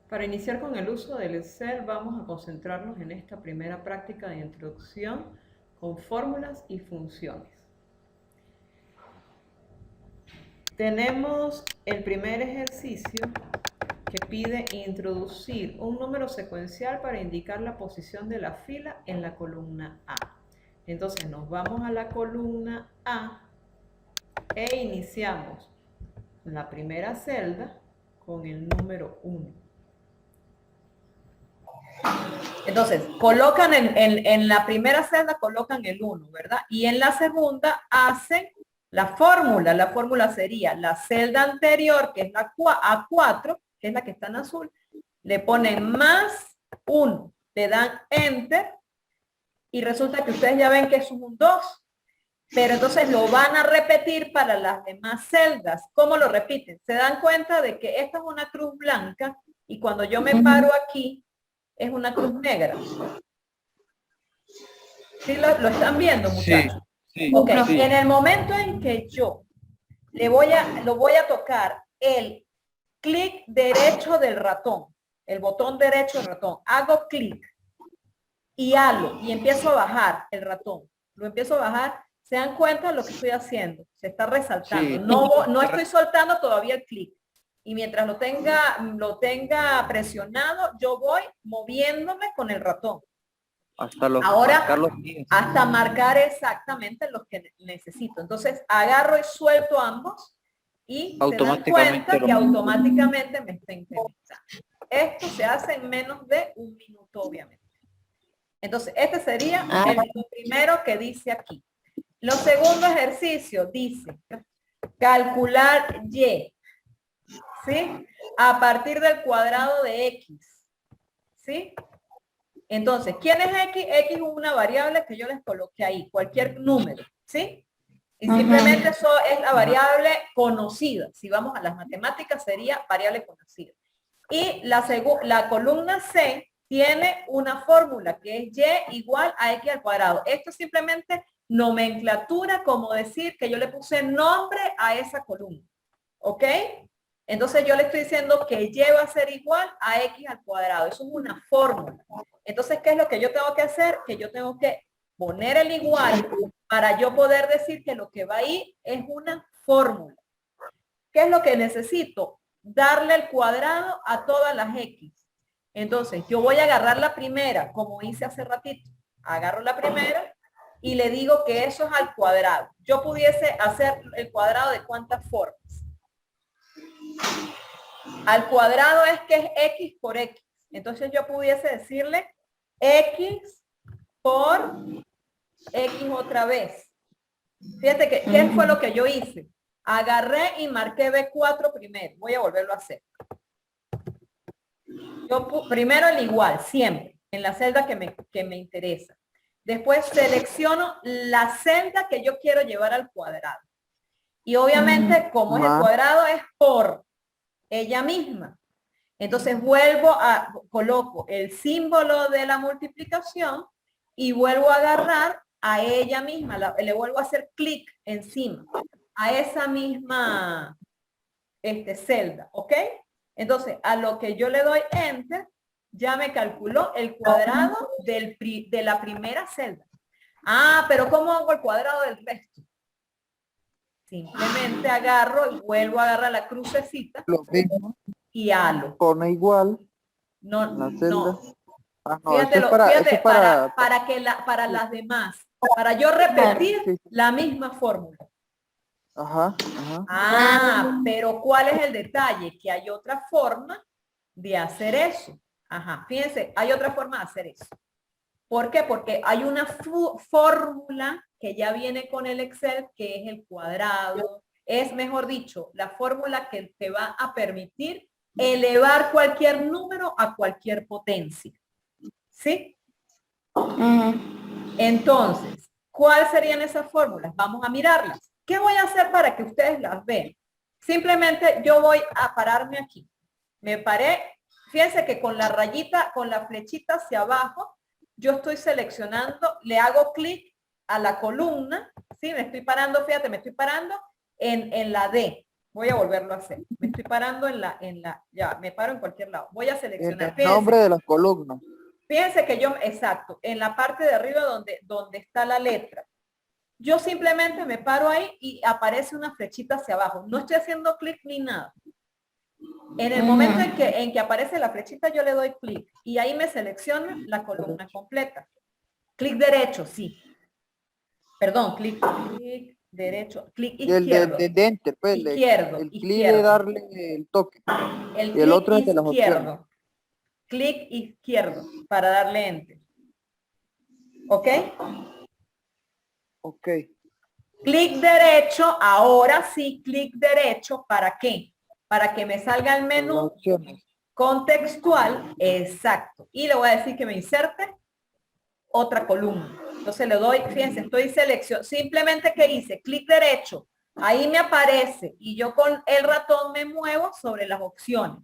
Para iniciar con el uso del Excel, vamos a concentrarnos en esta primera práctica de introducción con fórmulas y funciones. Tenemos el primer ejercicio que pide introducir un número secuencial para indicar la posición de la fila en la columna A. Entonces nos vamos a la columna A e iniciamos la primera celda con el número 1. Entonces, colocan en la primera celda, colocan el 1, ¿verdad? Y en la segunda hacen la fórmula. La fórmula sería la celda anterior, que es la A4, que es la que está en azul, le ponen más 1, le dan Enter, y resulta que ustedes ya ven que es un 2. Pero entonces lo van a repetir para las demás celdas. ¿Cómo lo repiten? Se dan cuenta de que esta es una cruz blanca y cuando yo me paro aquí es una cruz negra. ¿Sí lo están viendo, muchachos? Sí, Ok, sí. en el momento en que yo lo voy a tocar el clic derecho del ratón, el botón derecho del ratón, hago clic y halo y empiezo a bajar el ratón. Lo empiezo a bajar. ¿Se dan cuenta de lo que estoy haciendo? Se está resaltando. Sí. No estoy soltando todavía el clic. Y mientras lo tenga presionado, yo voy moviéndome con el ratón. Marcar los días. Hasta marcar exactamente los que necesito. Entonces, agarro y suelto ambos y se dan cuenta que automáticamente me está incrementando. Esto se hace en menos de un minuto, obviamente. Entonces, este sería el primero que dice aquí. Los segundos ejercicios dice calcular Y, ¿sí? A partir del cuadrado de X, ¿sí? Entonces, ¿quién es X? X es una variable que yo les coloqué ahí, cualquier número, ¿sí? Y simplemente eso es la variable conocida. Si vamos a las matemáticas, sería variable conocida. Y la columna C tiene una fórmula que es Y igual a X al cuadrado. Esto es simplemente nomenclatura, como decir que yo le puse nombre a esa columna. ¿Ok? Entonces yo le estoy diciendo que Y va a ser igual a X al cuadrado. Eso es una fórmula. Entonces, ¿qué es lo que yo tengo que hacer? Que yo tengo que poner el igual para yo poder decir que lo que va ahí es una fórmula. ¿Qué es lo que necesito? Darle el cuadrado a todas las X. Entonces, yo voy a agarrar la primera, como hice hace ratito. Agarro la primera y le digo que eso es al cuadrado. Yo pudiese hacer el cuadrado de cuántas formas. Al cuadrado es que es X por X. Entonces yo pudiese decirle X por X otra vez. Fíjate que, ¿qué fue lo que yo hice? Agarré y marqué B4 primero. Voy a volverlo a hacer. Yo primero el igual, siempre, en la celda que me interesa. Después selecciono la celda que yo quiero llevar al cuadrado. Y obviamente, como es el cuadrado, es por ella misma. Entonces coloco el símbolo de la multiplicación y vuelvo a agarrar a ella misma, le vuelvo a hacer clic encima, a esa misma celda, ¿ok? Entonces, a lo que yo le doy Enter, ya me calculó el cuadrado de la primera celda. Ah, pero ¿cómo hago el cuadrado del resto? Simplemente agarro y vuelvo a agarrar la crucecita y halo. Pone igual. No. Fíjate, para las demás, para yo repetir la misma fórmula. Pero ¿cuál es el detalle? Que hay otra forma de hacer eso. Fíjense, hay otra forma de hacer eso. ¿Por qué? Porque hay una fórmula que ya viene con el Excel, que es el cuadrado. Es, mejor dicho, la fórmula que te va a permitir elevar cualquier número a cualquier potencia. ¿Sí? Entonces, ¿cuáles serían esas fórmulas? Vamos a mirarlas. ¿Qué voy a hacer para que ustedes las vean? Simplemente yo voy a pararme aquí. Me paré. Fíjense que con la rayita, con la flechita hacia abajo, yo estoy seleccionando, le hago clic a la columna. ¿Sí? Me estoy parando, fíjate, me estoy parando en la D. Voy a volverlo a hacer. Me estoy parando ya, me paro en cualquier lado. Voy a seleccionar. El nombre de las columnas. Fíjense que exacto, en la parte de arriba donde está la letra. Yo simplemente me paro ahí y aparece una flechita hacia abajo. No estoy haciendo clic ni nada. En el momento en que aparece la flechita, yo le doy clic y ahí me selecciona la columna completa. Clic derecho, sí. Perdón, clic derecho, clic izquierdo. Y el de enter, pues, izquierdo, el clic de darle el toque. El y el otro es de las opciones. Clic izquierdo para darle enter. ¿Ok? Ok. Clic derecho, ahora sí, clic derecho, ¿para qué? Para que me salga el menú contextual, exacto. Y le voy a decir que me inserte otra columna. Entonces le doy, fíjense, estoy seleccionando, simplemente que hice, clic derecho, ahí me aparece y yo con el ratón me muevo sobre las opciones.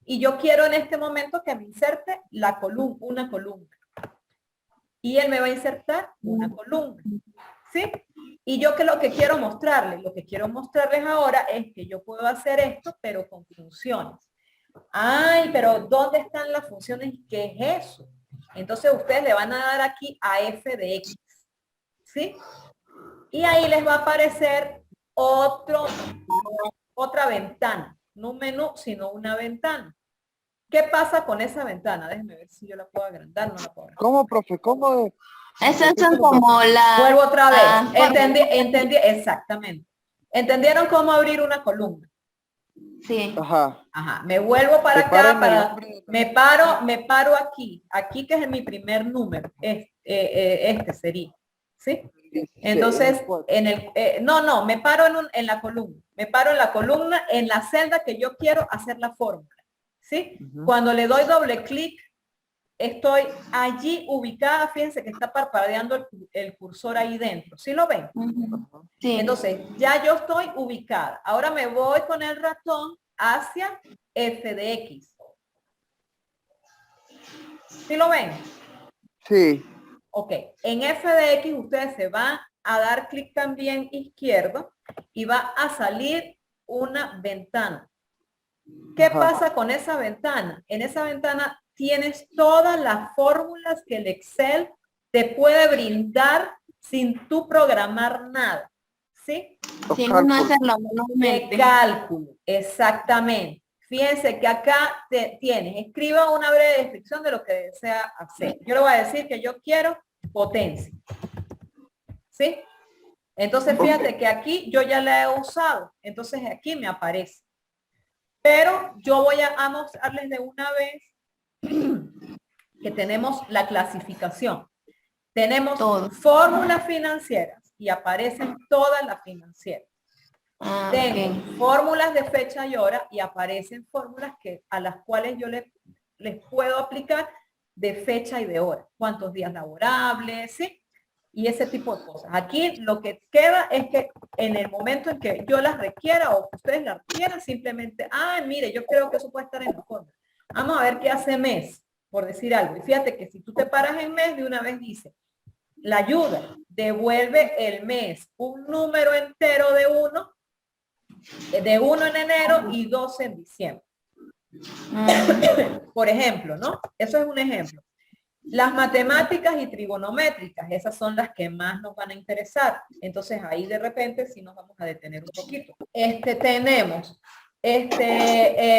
Y yo quiero en este momento que me inserte la columna, una columna. Y él me va a insertar una columna. ¿Sí? Y yo lo que quiero mostrarles, lo que quiero mostrarles ahora es que yo puedo hacer esto, pero con funciones. Ay, pero ¿dónde están las funciones? ¿Qué es eso? Entonces ustedes le van a dar aquí a f de x. ¿Sí? Y ahí les va a aparecer otra ventana. No un menú, sino una ventana. ¿Qué pasa con esa ventana? Déjenme ver si yo la puedo agrandar. No la puedo agrandar. ¿Cómo, profe? ¿Cómo? Esas son como la... Vuelvo otra vez. Entendí, exactamente. ¿Entendieron cómo abrir una columna? Sí. Ajá. Ajá. Me vuelvo para acá, me paro aquí que es mi primer número. Este sería. ¿Sí? Entonces, me paro en la columna. Me paro en la columna, en la celda que yo quiero hacer la fórmula. ¿Sí? Cuando le doy doble clic, estoy allí ubicada, fíjense que está parpadeando el cursor ahí dentro. ¿Sí lo ven? Sí. Entonces, ya yo estoy ubicada. Ahora me voy con el ratón hacia f de x. ¿Sí lo ven? Sí. Ok. En f de x ustedes se van a dar clic también izquierdo y va a salir una ventana. ¿Qué pasa con esa ventana? En esa ventana tienes todas las fórmulas que el Excel te puede brindar sin tú programar nada. ¿Sí? Sin uno hacerlo manualmente. De cálculo, exactamente. Fíjense que acá tienes, escriba una breve descripción de lo que desea hacer. Yo le voy a decir que yo quiero potencia. ¿Sí? Entonces fíjate que aquí yo ya la he usado. Entonces aquí me aparece. Pero yo voy a mostrarles de una vez que tenemos la clasificación. Tenemos fórmulas financieras y aparecen todas las financieras. Tengo fórmulas de fecha y hora y aparecen fórmulas a las cuales yo les puedo aplicar de fecha y de hora. Cuántos días laborables, ¿sí? Y ese tipo de cosas. Aquí lo que queda es que en el momento en que yo las requiera o que ustedes las requieran, simplemente, mire, yo creo que eso puede estar en la fórmula. Vamos a ver qué hace mes, por decir algo. Y fíjate que si tú te paras en mes, de una vez dice, la ayuda devuelve el mes un número entero de 1 en enero y 2 en diciembre. Por ejemplo, ¿no? Eso es un ejemplo. Las matemáticas y trigonométricas, esas son las que más nos van a interesar. Entonces ahí de repente sí nos vamos a detener un poquito. Tenemos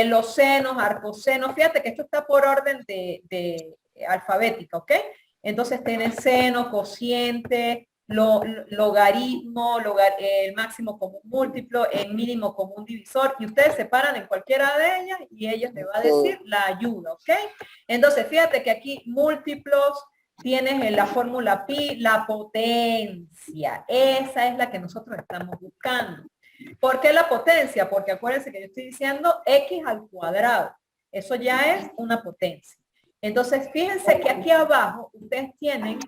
los senos, arcosenos. Fíjate que esto está por orden de alfabética, ¿ok? Entonces tiene seno, cociente, logaritmo, el máximo común múltiplo, el mínimo común divisor, y ustedes se paran en cualquiera de ellas y ellos les va a decir la ayuda, ¿ok? Entonces, fíjate que aquí múltiplos, tienes en la fórmula pi, la potencia, esa es la que nosotros estamos buscando. ¿Por qué la potencia? Porque acuérdense que yo estoy diciendo x al cuadrado, eso ya es una potencia. Entonces, fíjense que aquí abajo ustedes tienen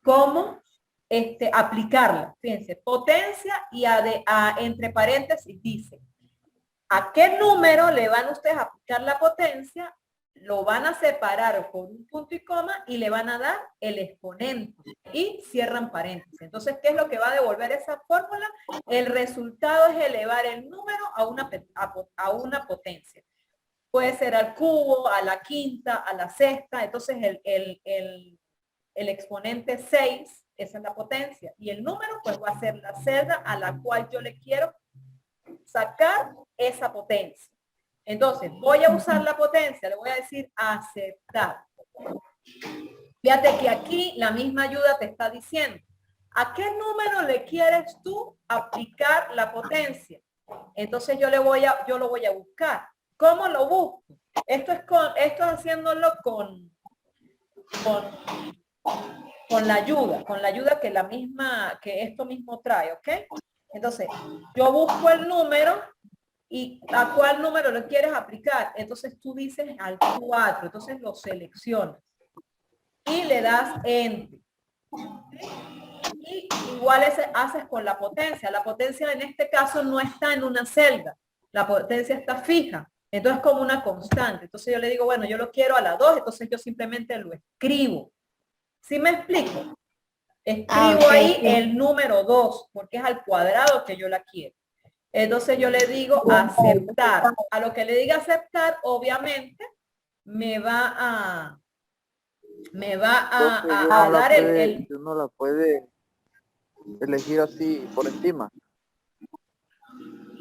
cómo aplicarla. Fíjense, potencia y entre paréntesis dice, ¿a qué número le van ustedes a aplicar la potencia? lo van a separar con un punto y coma y le van a dar el exponente y cierran paréntesis. Entonces, ¿qué es lo que va a devolver esa fórmula? El resultado es elevar el número a una potencia. Puede ser al cubo, a la quinta, a la sexta. Entonces, el exponente 6, esa es la potencia. Y el número, pues va a ser la celda a la cual yo le quiero sacar esa potencia. Entonces, voy a usar la potencia, le voy a decir aceptar. Fíjate que aquí la misma ayuda te está diciendo, ¿a qué número le quieres tú aplicar la potencia? Entonces yo lo voy a buscar. ¿Cómo lo busco? Esto es haciéndolo con la ayuda que esto mismo trae, ¿ok? Entonces, yo busco el número. ¿Y a cuál número lo quieres aplicar? Entonces tú dices al 4, entonces lo seleccionas y le das Enter. Y igual haces con la potencia. La potencia en este caso no está en una celda, la potencia está fija, entonces como una constante. Entonces yo le digo, bueno, yo lo quiero a la 2, entonces yo simplemente lo escribo. ¿Sí me explico? Escribo ahí el número 2, porque es al cuadrado que yo la quiero. Entonces yo le digo aceptar. A lo que le diga aceptar, obviamente, me va a dar uno la puede elegir así por encima.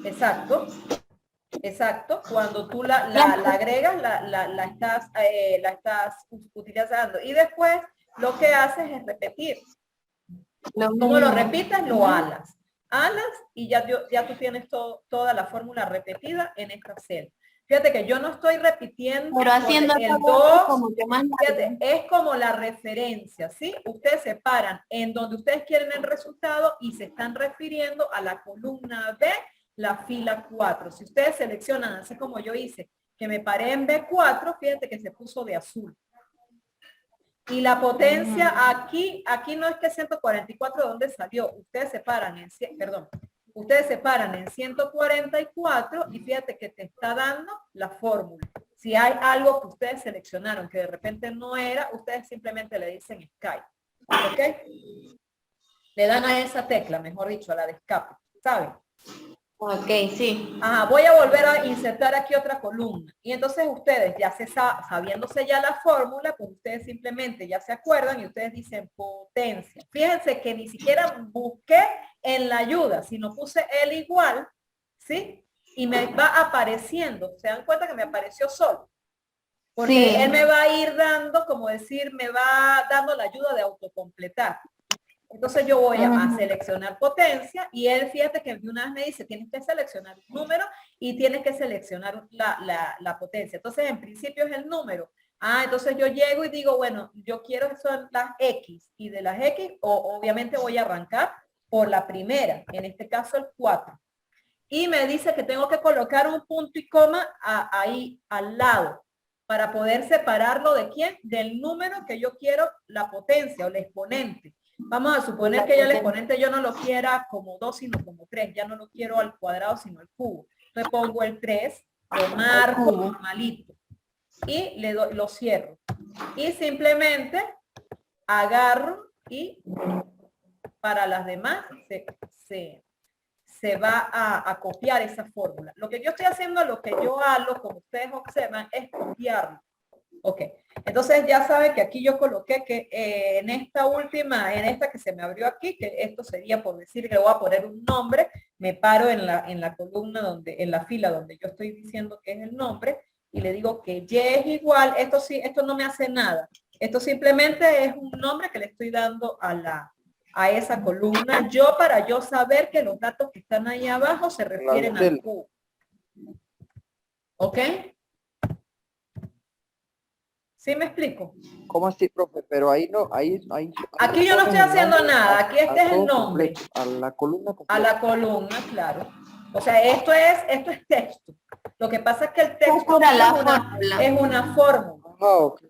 Exacto. Exacto. Cuando tú la agregas, la estás utilizando. Y después lo que haces es repetir. Como lo repitas, lo alas. Alas y ya tú tienes toda la fórmula repetida en esta celda. Fíjate que yo no estoy repitiendo. Pero haciendo el 2, como que más fíjate, es como la referencia, ¿sí? Ustedes se paran en donde ustedes quieren el resultado y se están refiriendo a la columna B, la fila 4. Si ustedes seleccionan, así como yo hice, que me paré en B4, fíjate que se puso de azul. Y la potencia aquí no es que 144 de dónde salió. Ustedes se paran en 144 y fíjate que te está dando la fórmula. Si hay algo que ustedes seleccionaron que de repente no era, ustedes simplemente le dicen escape. ¿Ok? Le dan a esa tecla, mejor dicho, a la de escape. ¿Saben? Ok, sí. Ajá, voy a volver a insertar aquí otra columna. Y entonces ustedes, ya sabiéndose ya la fórmula, pues ustedes simplemente ya se acuerdan y ustedes dicen potencia. Fíjense que ni siquiera busqué en la ayuda, sino puse el igual, ¿sí? Y me va apareciendo. ¿Se dan cuenta que me apareció solo? Porque sí, él me va a ir dando, como decir, me va dando la ayuda de autocompletar. Entonces yo voy a seleccionar potencia y él, fíjate que de una vez me dice, tienes que seleccionar un número y tienes que seleccionar la potencia. Entonces en principio es el número. Entonces yo llego y digo, bueno, yo quiero que son las X y de las X obviamente voy a arrancar por la primera, en este caso el 4. Y me dice que tengo que colocar un punto y coma ahí al lado para poder separarlo de quién, del número que yo quiero la potencia o el exponente. Vamos a suponer que ya el exponente yo no lo quiera como 2, sino como 3. Ya no lo quiero al cuadrado, sino al cubo. Entonces pongo el 3, lo marco normalito y lo cierro. Y simplemente agarro y para las demás se va a copiar esa fórmula. Lo que yo estoy haciendo, lo que yo hago, como ustedes observan, es copiarlo. Ok, entonces ya saben que aquí yo coloqué que en esta que se me abrió aquí, que esto sería por decir que le voy a poner un nombre, me paro en la columna en la fila donde yo estoy diciendo que es el nombre y le digo que Y es igual, esto no me hace nada. Esto simplemente es un nombre que le estoy dando a esa columna, para yo saber que los datos que están ahí abajo se refieren al cubo. ¿Ok? ¿Sí me explico? ¿Cómo así, profe? Pero ahí no, aquí yo no estoy haciendo nada, aquí este es el nombre. A la columna completa. A la columna, claro. O sea, esto es texto. Lo que pasa es que el texto es una fórmula. Ok.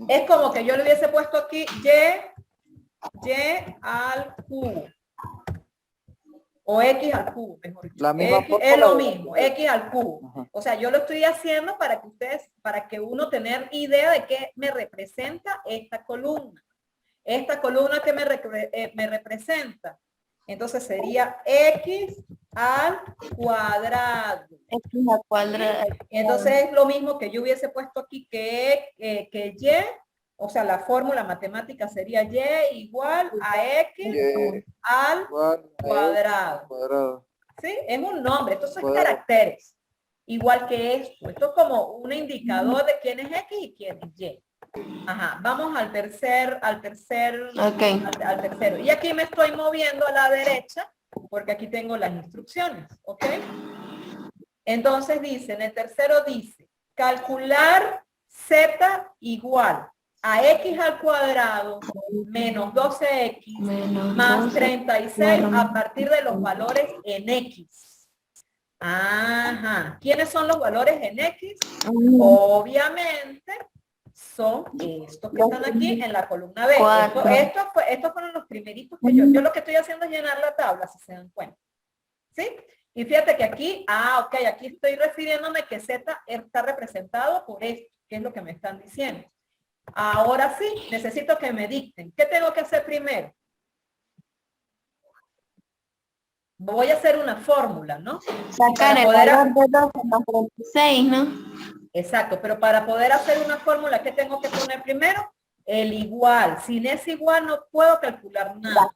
Es como que yo le hubiese puesto aquí Y al cubo. O X al cubo, mejor dicho. La misma X, fórmula es lo de- mismo, X al cubo. Ajá. O sea, yo lo estoy haciendo para que ustedes, para que uno tener idea de qué me representa esta columna. Esta columna que me representa. Entonces sería X al cuadrado. X al cuadrado. Entonces es lo mismo que yo hubiese puesto aquí que Y, o sea, la fórmula matemática sería Y igual a X Y al igual a X cuadrado. cuadrado. ¿Sí? Es un nombre, estos son Cuadrado. caracteres. Igual que esto. Esto es como un indicador de quién es X y quién es Y. Ajá, vamos al tercero. Y aquí me estoy moviendo a la derecha porque aquí tengo las instrucciones, ¿ok? Entonces dice, en el tercero dice, calcular Z igual a X al cuadrado menos 12X Menos más 12, 36 a bueno. partir de los valores en X. Ajá, ¿quiénes son los valores en X? Obviamente son estos que están aquí en la columna B. Cuatro. Estos fueron los primeritos que yo lo que estoy haciendo es llenar la tabla, si se dan cuenta. ¿Sí? Y fíjate que aquí, ok, aquí estoy refiriéndome que Z está representado por esto, que es lo que me están diciendo. Ahora sí, necesito que me dicten. ¿Qué tengo que hacer primero? Voy a hacer una fórmula, ¿no? Sacar el valor de 12 más 36, ¿no? Exacto, pero para poder hacer una fórmula, ¿qué tengo que poner primero? El igual. Sin ese igual no puedo calcular nada.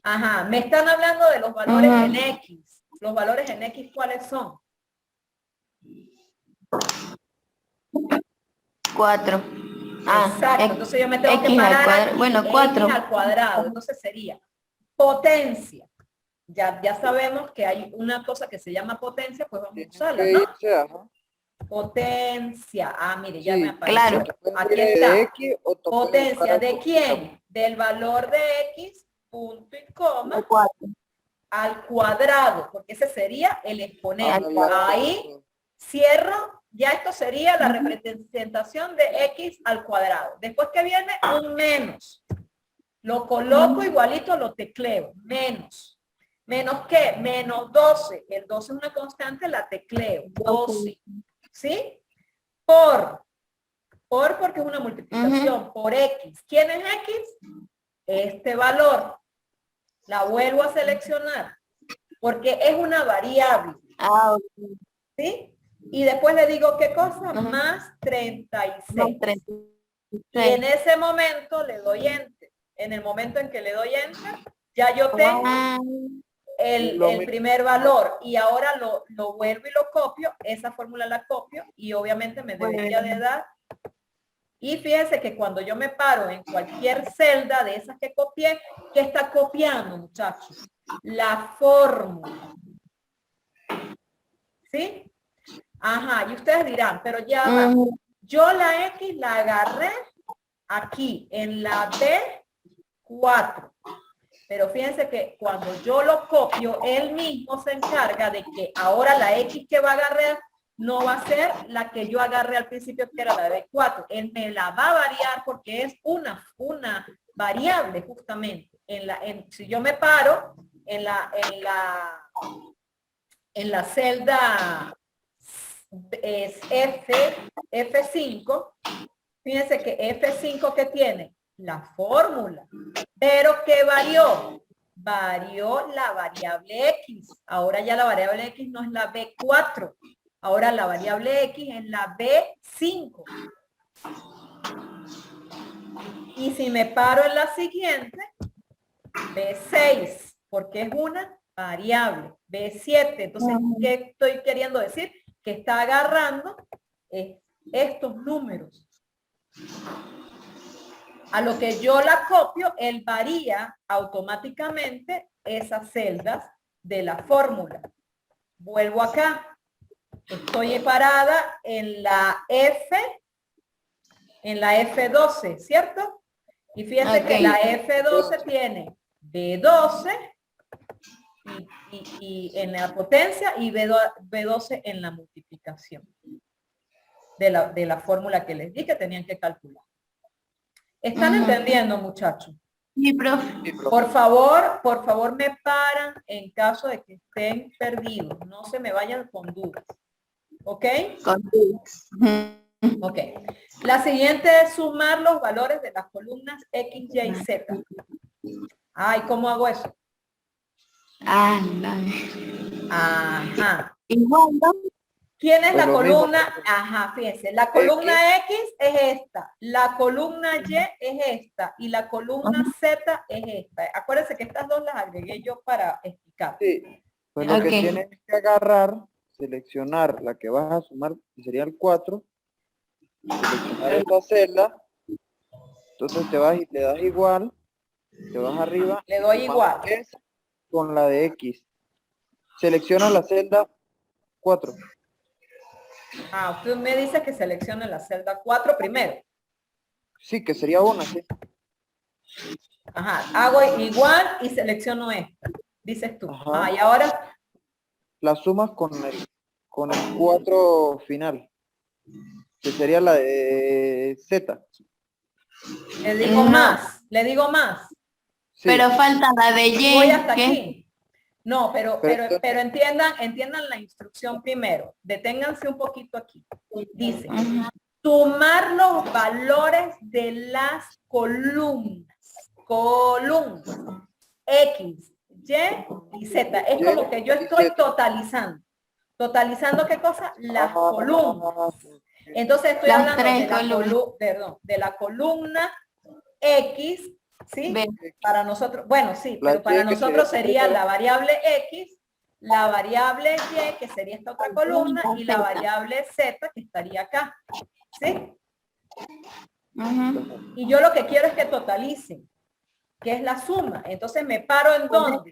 Ajá, me están hablando de los valores en X. ¿Los valores en X cuáles son? 4. Exacto, entonces yo me tengo que X al parar cuadrado. aquí, Bueno, X 4. al cuadrado. Entonces sería potencia. Ya sabemos que hay una cosa que se llama potencia, pues vamos a usarla, Que ¿no? irse, ajá. Potencia. Mire, ya Sí, me apareció. claro. Aquí de está. X o te puedes Potencia, buscar ¿de algo. quién? Del valor de X, punto y coma, 4. al cuadrado, porque ese sería el exponente. Ah, Ahí cierro, ya esto sería la representación de X al cuadrado. Después que viene un menos. Lo coloco igualito, lo tecleo. Menos. ¿Menos qué? Menos 12. El 12 es una constante, la tecleo. 12. ¿Sí? Porque es una multiplicación. Por X. ¿Quién es X? Este valor. La vuelvo a seleccionar. Porque es una variable. ¿Sí? Y después le digo, ¿qué cosa? Más 36. Más 36. Y en ese momento le doy Enter. En el momento en que le doy Enter, ya yo tengo el primer valor. Y ahora lo vuelvo y lo copio. Esa fórmula la copio. Y obviamente me debería de dar. Y fíjense que cuando yo me paro en cualquier celda de esas que copié, ¿qué está copiando, muchachos? La fórmula. ¿Sí? Ajá, y ustedes dirán, pero ya va. Yo la X la agarré aquí, en la B4. Pero fíjense que cuando yo lo copio, él mismo se encarga de que ahora la X que va a agarrar no va a ser la que yo agarré al principio, que era la B4. Él me la va a variar porque es una variable justamente. Si yo me paro en la celda es F5, fíjense que F5 que tiene la fórmula, pero ¿qué varió? Varió la variable X. Ahora ya la variable X no es la B4, ahora la variable X es la B5. Y si me paro en la siguiente, B6, porque es una variable. B7, entonces, ¿qué estoy queriendo decir? Que está agarrando estos números. A lo que yo la copio, él varía automáticamente esas celdas de la fórmula. Vuelvo acá. Estoy parada en la F12, ¿cierto? Y fíjense que la F12 tiene B12 y en la potencia y B12 en la multiplicación de la fórmula que les di que tenían que calcular. ¿Están entendiendo, muchachos? Sí, profe. Sí, profe. Por favor me paran en caso de que estén perdidos. No se me vayan con dudas. ¿Ok? Con X. Ok. La siguiente es sumar los valores de las columnas X, Y, Z. Ay, ¿cómo hago eso? Ah, no. Ajá. Igual, ¿no? ¿Quién es Pues la lo mismo. columna? Ajá, fíjense. La columna X es esta, la columna Y es esta y la columna Z es esta. Acuérdense que estas dos las agregué yo para explicar. Sí. Pues lo que Ok. tienes que agarrar, seleccionar la que vas a sumar, que sería el 4, seleccionar esta celda, entonces te vas y le das igual, te vas arriba, Le doy sumas igual. esa con la de X. Selecciona la celda 4. Ah, usted me dice que seleccione la celda 4 primero. Sí, que sería una, sí. Ajá, hago igual y selecciono esta. Dices tú. Ajá. Ah, y ahora La sumas con el 4 final, que sería la de Z. le digo No. más, le digo más. Sí. Pero falta la de Voy Y. hasta ¿qué? aquí. No, pero entonces- entiendan la instrucción primero. Deténganse un poquito aquí. Dice, Ujú. sumar los valores de las columnas. Columnas. X, Y Z. Es Y como que yo y estoy Z. totalizando. ¿Totalizando qué cosa? Las Ah, columnas. Entonces estoy Las hablando tres de la, columnas. de la columna X, ¿sí? Ve. Para nosotros, bueno, sí, La pero para Y que nosotros sería primero. la variable X, la variable Y, que sería esta otra columna, y la variable Z, que estaría acá, ¿sí? Ujú. Y yo lo que quiero es que totalicen, que es la suma. Entonces me paro en dónde.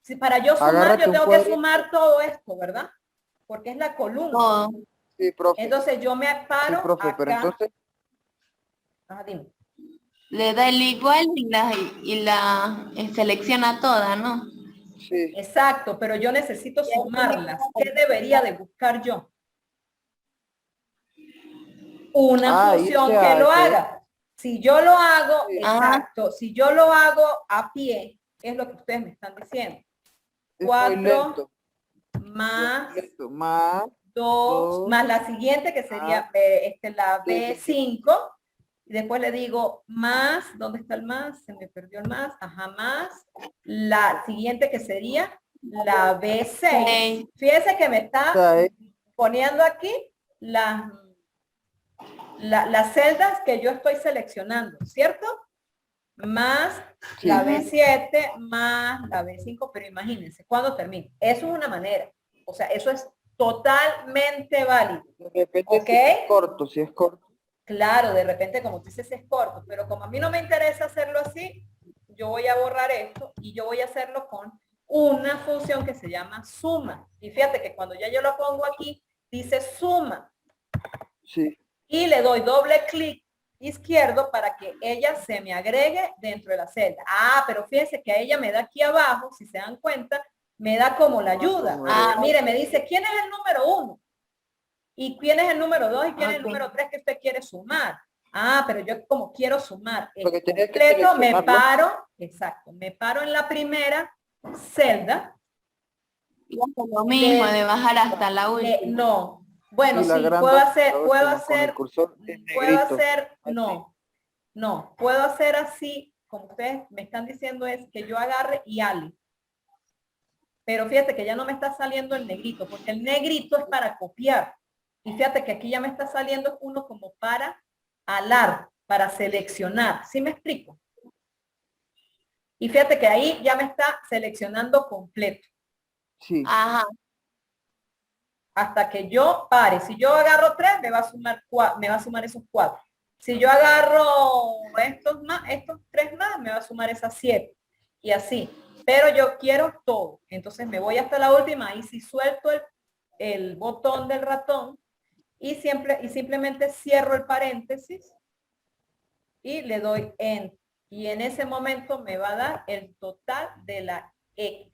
Si para yo sumar, Agárrate yo un tengo que cuadrito. sumar todo esto, ¿verdad? Porque es la columna. Todo. Sí, profe. Entonces yo me Sí, paro profe, pero acá. entonces, Ah, dime. Le da el igual y la selecciona toda, ¿no? sí. Exacto, pero yo necesito sumarlas. ¿Qué debería de buscar yo? Una función Irse que a lo ese. haga. Si yo lo hago, Sí. exacto, si yo lo hago a pie, es lo que ustedes me están diciendo. Es muy 4 lento. más Lento. Más 2, dos, más la siguiente que sería la B5. Y después le digo más, ¿dónde está el más? Se me perdió el más, ajá, más. La siguiente que sería la B6. Fíjense que me está 6. poniendo aquí las celdas que yo estoy seleccionando, ¿cierto? Más Sí. la B7, más la B5, pero imagínense, ¿cuándo termino? Eso es una manera. O sea, eso es totalmente válido. De repente ¿Ok? si es corto, si es corto. Claro, de repente, como tú dices, es corto, pero como a mí no me interesa hacerlo así, yo voy a borrar esto y yo voy a hacerlo con una función que se llama suma. Y fíjate que cuando ya yo lo pongo aquí, dice suma. Sí. Y le doy doble clic izquierdo para que ella se me agregue dentro de la celda. Ah, pero fíjense que a ella me da aquí abajo, si se dan cuenta, me da como la ayuda. Ah, mire, me dice, ¿quién es el número 1? ¿Y quién es el número 2? ¿Y quién es el número 3 que usted quiere sumar? Ah, pero yo como quiero sumar el Porque tenía que completo, me seleccionarlo. paro, exacto, me paro en la primera celda. Y hace lo mismo de bajar hasta la última. No, bueno, Sí, la sí, agranda puedo la hacer, última con el cursor en negrito. Así. no, puedo hacer así, como ustedes me están diciendo, es que yo agarre y ale. Pero fíjate que ya no me está saliendo el negrito, porque el negrito es para copiar. Y fíjate que aquí ya me está saliendo uno como para alar, para seleccionar. ¿Sí me explico? Y fíjate que ahí ya me está seleccionando completo. Sí. Ajá. Hasta que yo pare. Si yo agarro 3, me va a sumar esos 4. Si yo agarro estos 3 más, me va a sumar esas 7. Y así. Pero yo quiero todo. Entonces me voy hasta la última y si suelto el botón del ratón y simplemente cierro el paréntesis y le doy Enter. Y en ese momento me va a dar el total de la X.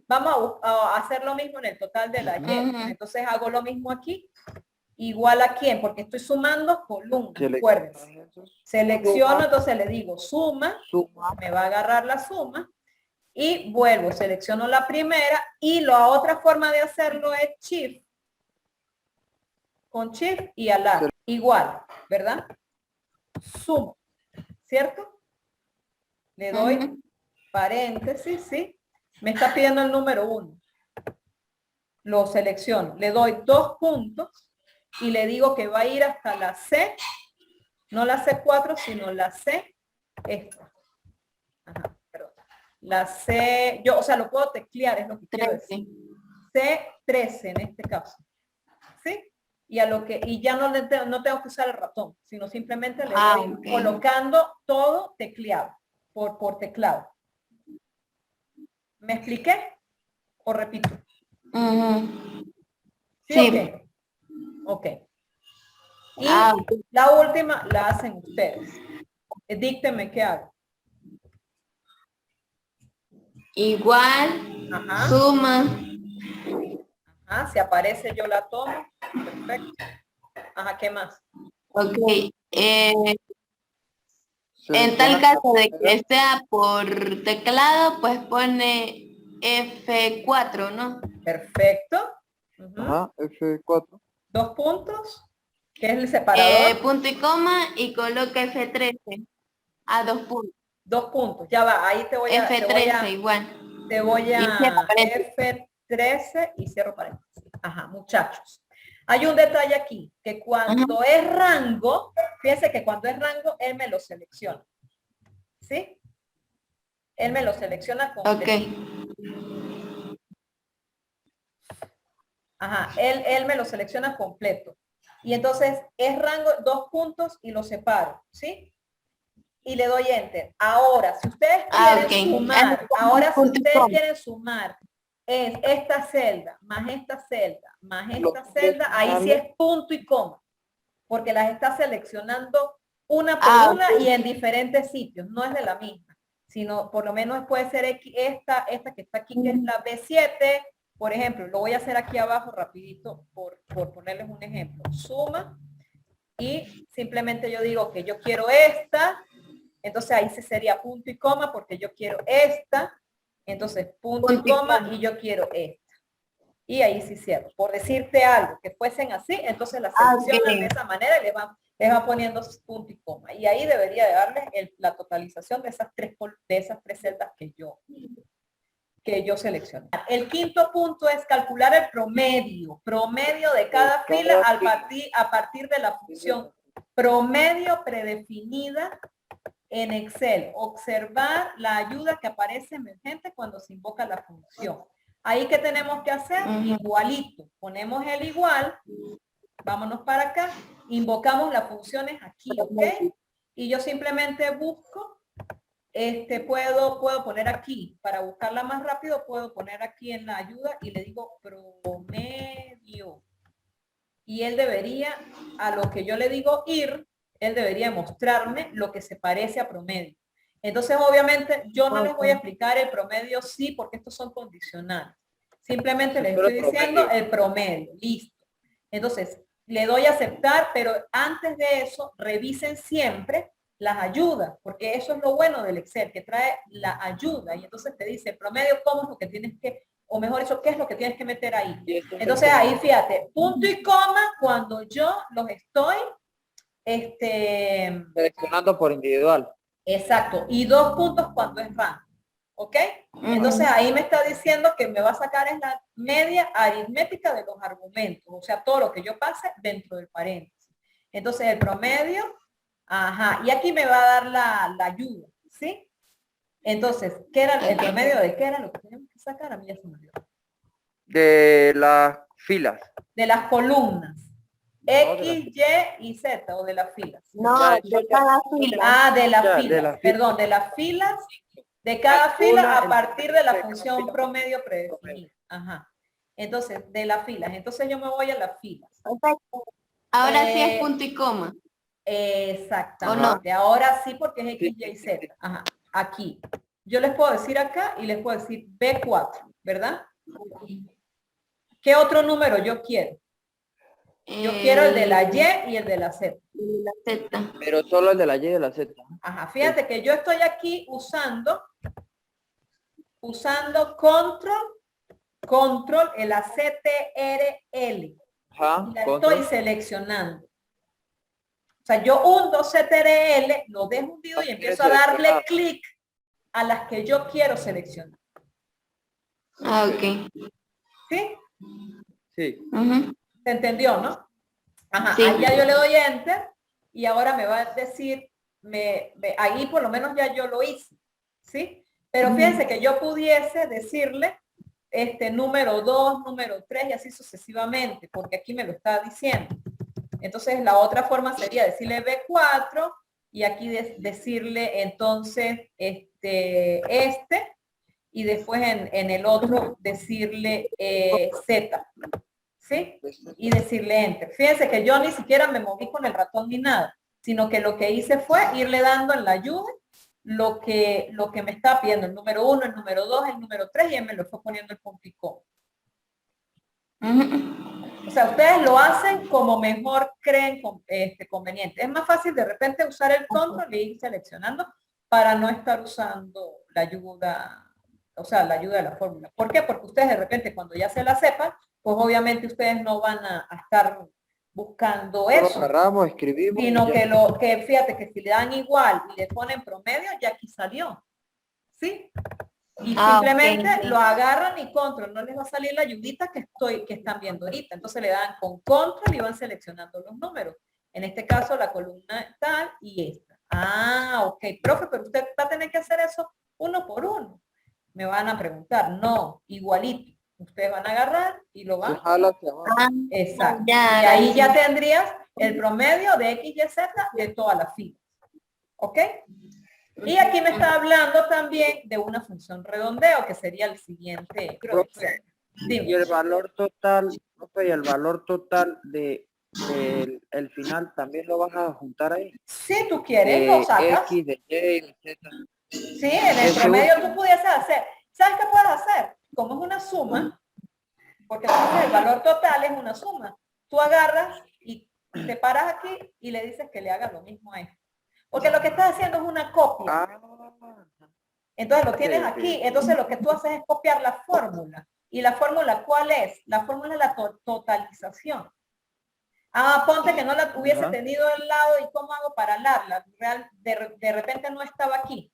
Vamos a hacer lo mismo en el total de la Y. Entonces hago lo mismo aquí igual a quién, porque estoy sumando columnas, acuérdense. Esos. Selecciono, entonces le digo suma, Suma. me va a agarrar la suma, y vuelvo, selecciono la primera, y la otra forma de hacerlo es shift, con shift y alar, igual, ¿verdad? Sumo, ¿cierto? Le doy paréntesis, ¿sí? Me está pidiendo el número 1. Lo selecciono, le doy 2 puntos y le digo que va a ir hasta la C, no la C4, sino la C, esta. Ajá, perdón. La C, yo, o sea, lo puedo teclear, es lo que quiero decir. C13 en este caso. ¿Sí? Y a lo que, y ya no tengo que usar el ratón, sino simplemente le voy colocando todo tecleado, por teclado. ¿Me expliqué? ¿O repito? ¿Sí? Ok. Y la última la hacen ustedes. Díctenme qué hago. Igual, Ajá. suma. Ajá, si aparece yo la tomo. Perfecto. Ajá, ¿qué más? Ok. En tal caso de que sea por teclado, pues pone F4, ¿no? Perfecto. Ajá, F4. 2 puntos. ¿Qué es el separador? Punto y coma y coloca F13 a 2 puntos. 2 puntos. Ya va, ahí te voy a... F13 igual. Te voy a F13 y cierro paréntesis. Ajá, muchachos. Hay un detalle aquí, que cuando es rango, fíjense que cuando es rango, él me lo selecciona. ¿Sí? Él me lo selecciona completo. Ok. Ajá, él me lo selecciona completo. Y entonces es rango 2 puntos y lo separo, ¿sí? Y le doy enter. Ahora, si ustedes quieren sumar, es esta celda, más esta celda, más esta celda, ahí sí es punto y coma, porque las está seleccionando una por una y en diferentes sitios, no es de la misma, sino por lo menos puede ser esta que está aquí, que es la B7, por ejemplo, lo voy a hacer aquí abajo rapidito por ponerles un ejemplo. Suma y simplemente yo digo que yo quiero esta, entonces ahí sí sería punto y coma porque yo quiero esta, entonces punto y coma y yo quiero esta. Y ahí sí cierro. Por decirte algo, que fuesen así, entonces la seleccionan de esa manera y les va poniendo punto y coma. Y ahí debería de darles la totalización de esas tres celdas que yo seleccioné. El quinto punto es calcular el promedio de cada fila a partir de la función promedio predefinida en Excel. Observar la ayuda que aparece emergente cuando se invoca la función. Ahí que tenemos que hacer igualito. Ponemos el igual, vámonos para acá, invocamos las funciones aquí, ¿ok? Y yo simplemente busco, puedo poner aquí, para buscarla más rápido, puedo poner aquí en la ayuda y le digo promedio. Y él debería, a lo que yo le digo ir, él debería mostrarme lo que se parece a promedio. Entonces, obviamente, yo no les voy a explicar el promedio sí, porque estos son condicionales. Simplemente les estoy diciendo el promedio, listo. Entonces, le doy a aceptar, pero antes de eso, revisen siempre las ayudas, porque eso es lo bueno del Excel, que trae la ayuda. Y entonces te dice, el promedio, ¿cómo es lo que tienes que, o mejor dicho, qué es lo que tienes que meter ahí? Entonces, ahí, fíjate, punto y coma, cuando yo los estoy seleccionando por individual. Exacto. Y 2 puntos cuando es rango. ¿Ok? Entonces ahí me está diciendo que me va a sacar en la media aritmética de los argumentos. O sea, todo lo que yo pase dentro del paréntesis. Entonces el promedio, ajá. Y aquí me va a dar la ayuda. ¿Sí? Entonces, ¿qué era el promedio de qué era lo que teníamos que sacar? A mí ya se me olvidó. De las filas. De las columnas. X, Y y Z, o de las filas. No, de cada fila. Ah, de las filas. Perdón, de las filas, de cada fila a partir de la función promedio predefinida. Ajá. Entonces, de las filas. Entonces yo me voy a las filas. Ahora sí es punto y coma. Exactamente. Ahora sí porque es X, Y, Z. Ajá. Aquí. Yo les puedo decir acá y les puedo decir B4, ¿verdad? ¿Qué otro número yo quiero? Yo quiero el de la Y y el de la Z. La Z. Pero solo el de la Y y de la Z. Ajá, fíjate que yo estoy aquí usando control, el ACTRL. Ajá, Y la control. estoy seleccionando. O sea, yo hundo CTRL, lo dejo hundido y empiezo a darle clic a las que yo quiero seleccionar. Ah, ok. ¿Sí? Sí. Ujú. ¿Se entendió, no? Ajá, Sí. ahí ya yo le doy enter y ahora me va a decir, ahí por lo menos ya yo lo hice, ¿sí? Pero fíjense que yo pudiese decirle número 2, número 3 y así sucesivamente, porque aquí me lo está diciendo. Entonces la otra forma sería decirle B4 y aquí decirle entonces y después en el otro decirle Z, ¿sí? Y decirle enter. Fíjense que yo ni siquiera me moví con el ratón ni nada, sino que lo que hice fue irle dando en la ayuda lo que me está pidiendo, el número 1, el número 2, el número 3 y él me lo fue poniendo el puntico. O sea, ustedes lo hacen como mejor creen conveniente. Es más fácil de repente usar el control y ir seleccionando para no estar usando la ayuda, o sea, la ayuda de la fórmula. ¿Por qué? Porque ustedes de repente cuando ya se la sepan, pues obviamente ustedes no van a estar buscando eso. Agarramos, escribimos. Sino que fíjate que si le dan igual y le ponen promedio, ya aquí salió. ¿Sí? Y simplemente okay. lo agarran y control, no les va a salir la ayudita que están viendo ahorita. Entonces le dan con control y van seleccionando los números. En este caso la columna tal y esta. Ah, ok, profe, pero usted va a tener que hacer eso uno por uno. Me van a preguntar, no, igualito. Ustedes van a agarrar y lo van. Exacto. Ya, y ahí ya tendrías el promedio de X, Y, Z de todas las filas. ¿Ok? Y aquí me está hablando también de una función redondeo, que sería el siguiente. Profe, y el valor total, profe, y el valor total de el final también lo vas a juntar ahí. Si tú quieres, lo sacas. X, de Y, de Z. Sí, en el promedio tú pudieses hacer. ¿Sabes qué puedes hacer? Como es una suma, porque entonces el valor total es una suma. Tú agarras y te paras aquí y le dices que le haga lo mismo a esto. Porque lo que estás haciendo es una copia. Entonces lo tienes aquí. Entonces lo que tú haces es copiar la fórmula. ¿Y la fórmula cuál es? La fórmula es la totalización. Ah, ponte que no la hubiese tenido al lado y cómo hago para hablarla. De repente no estaba aquí.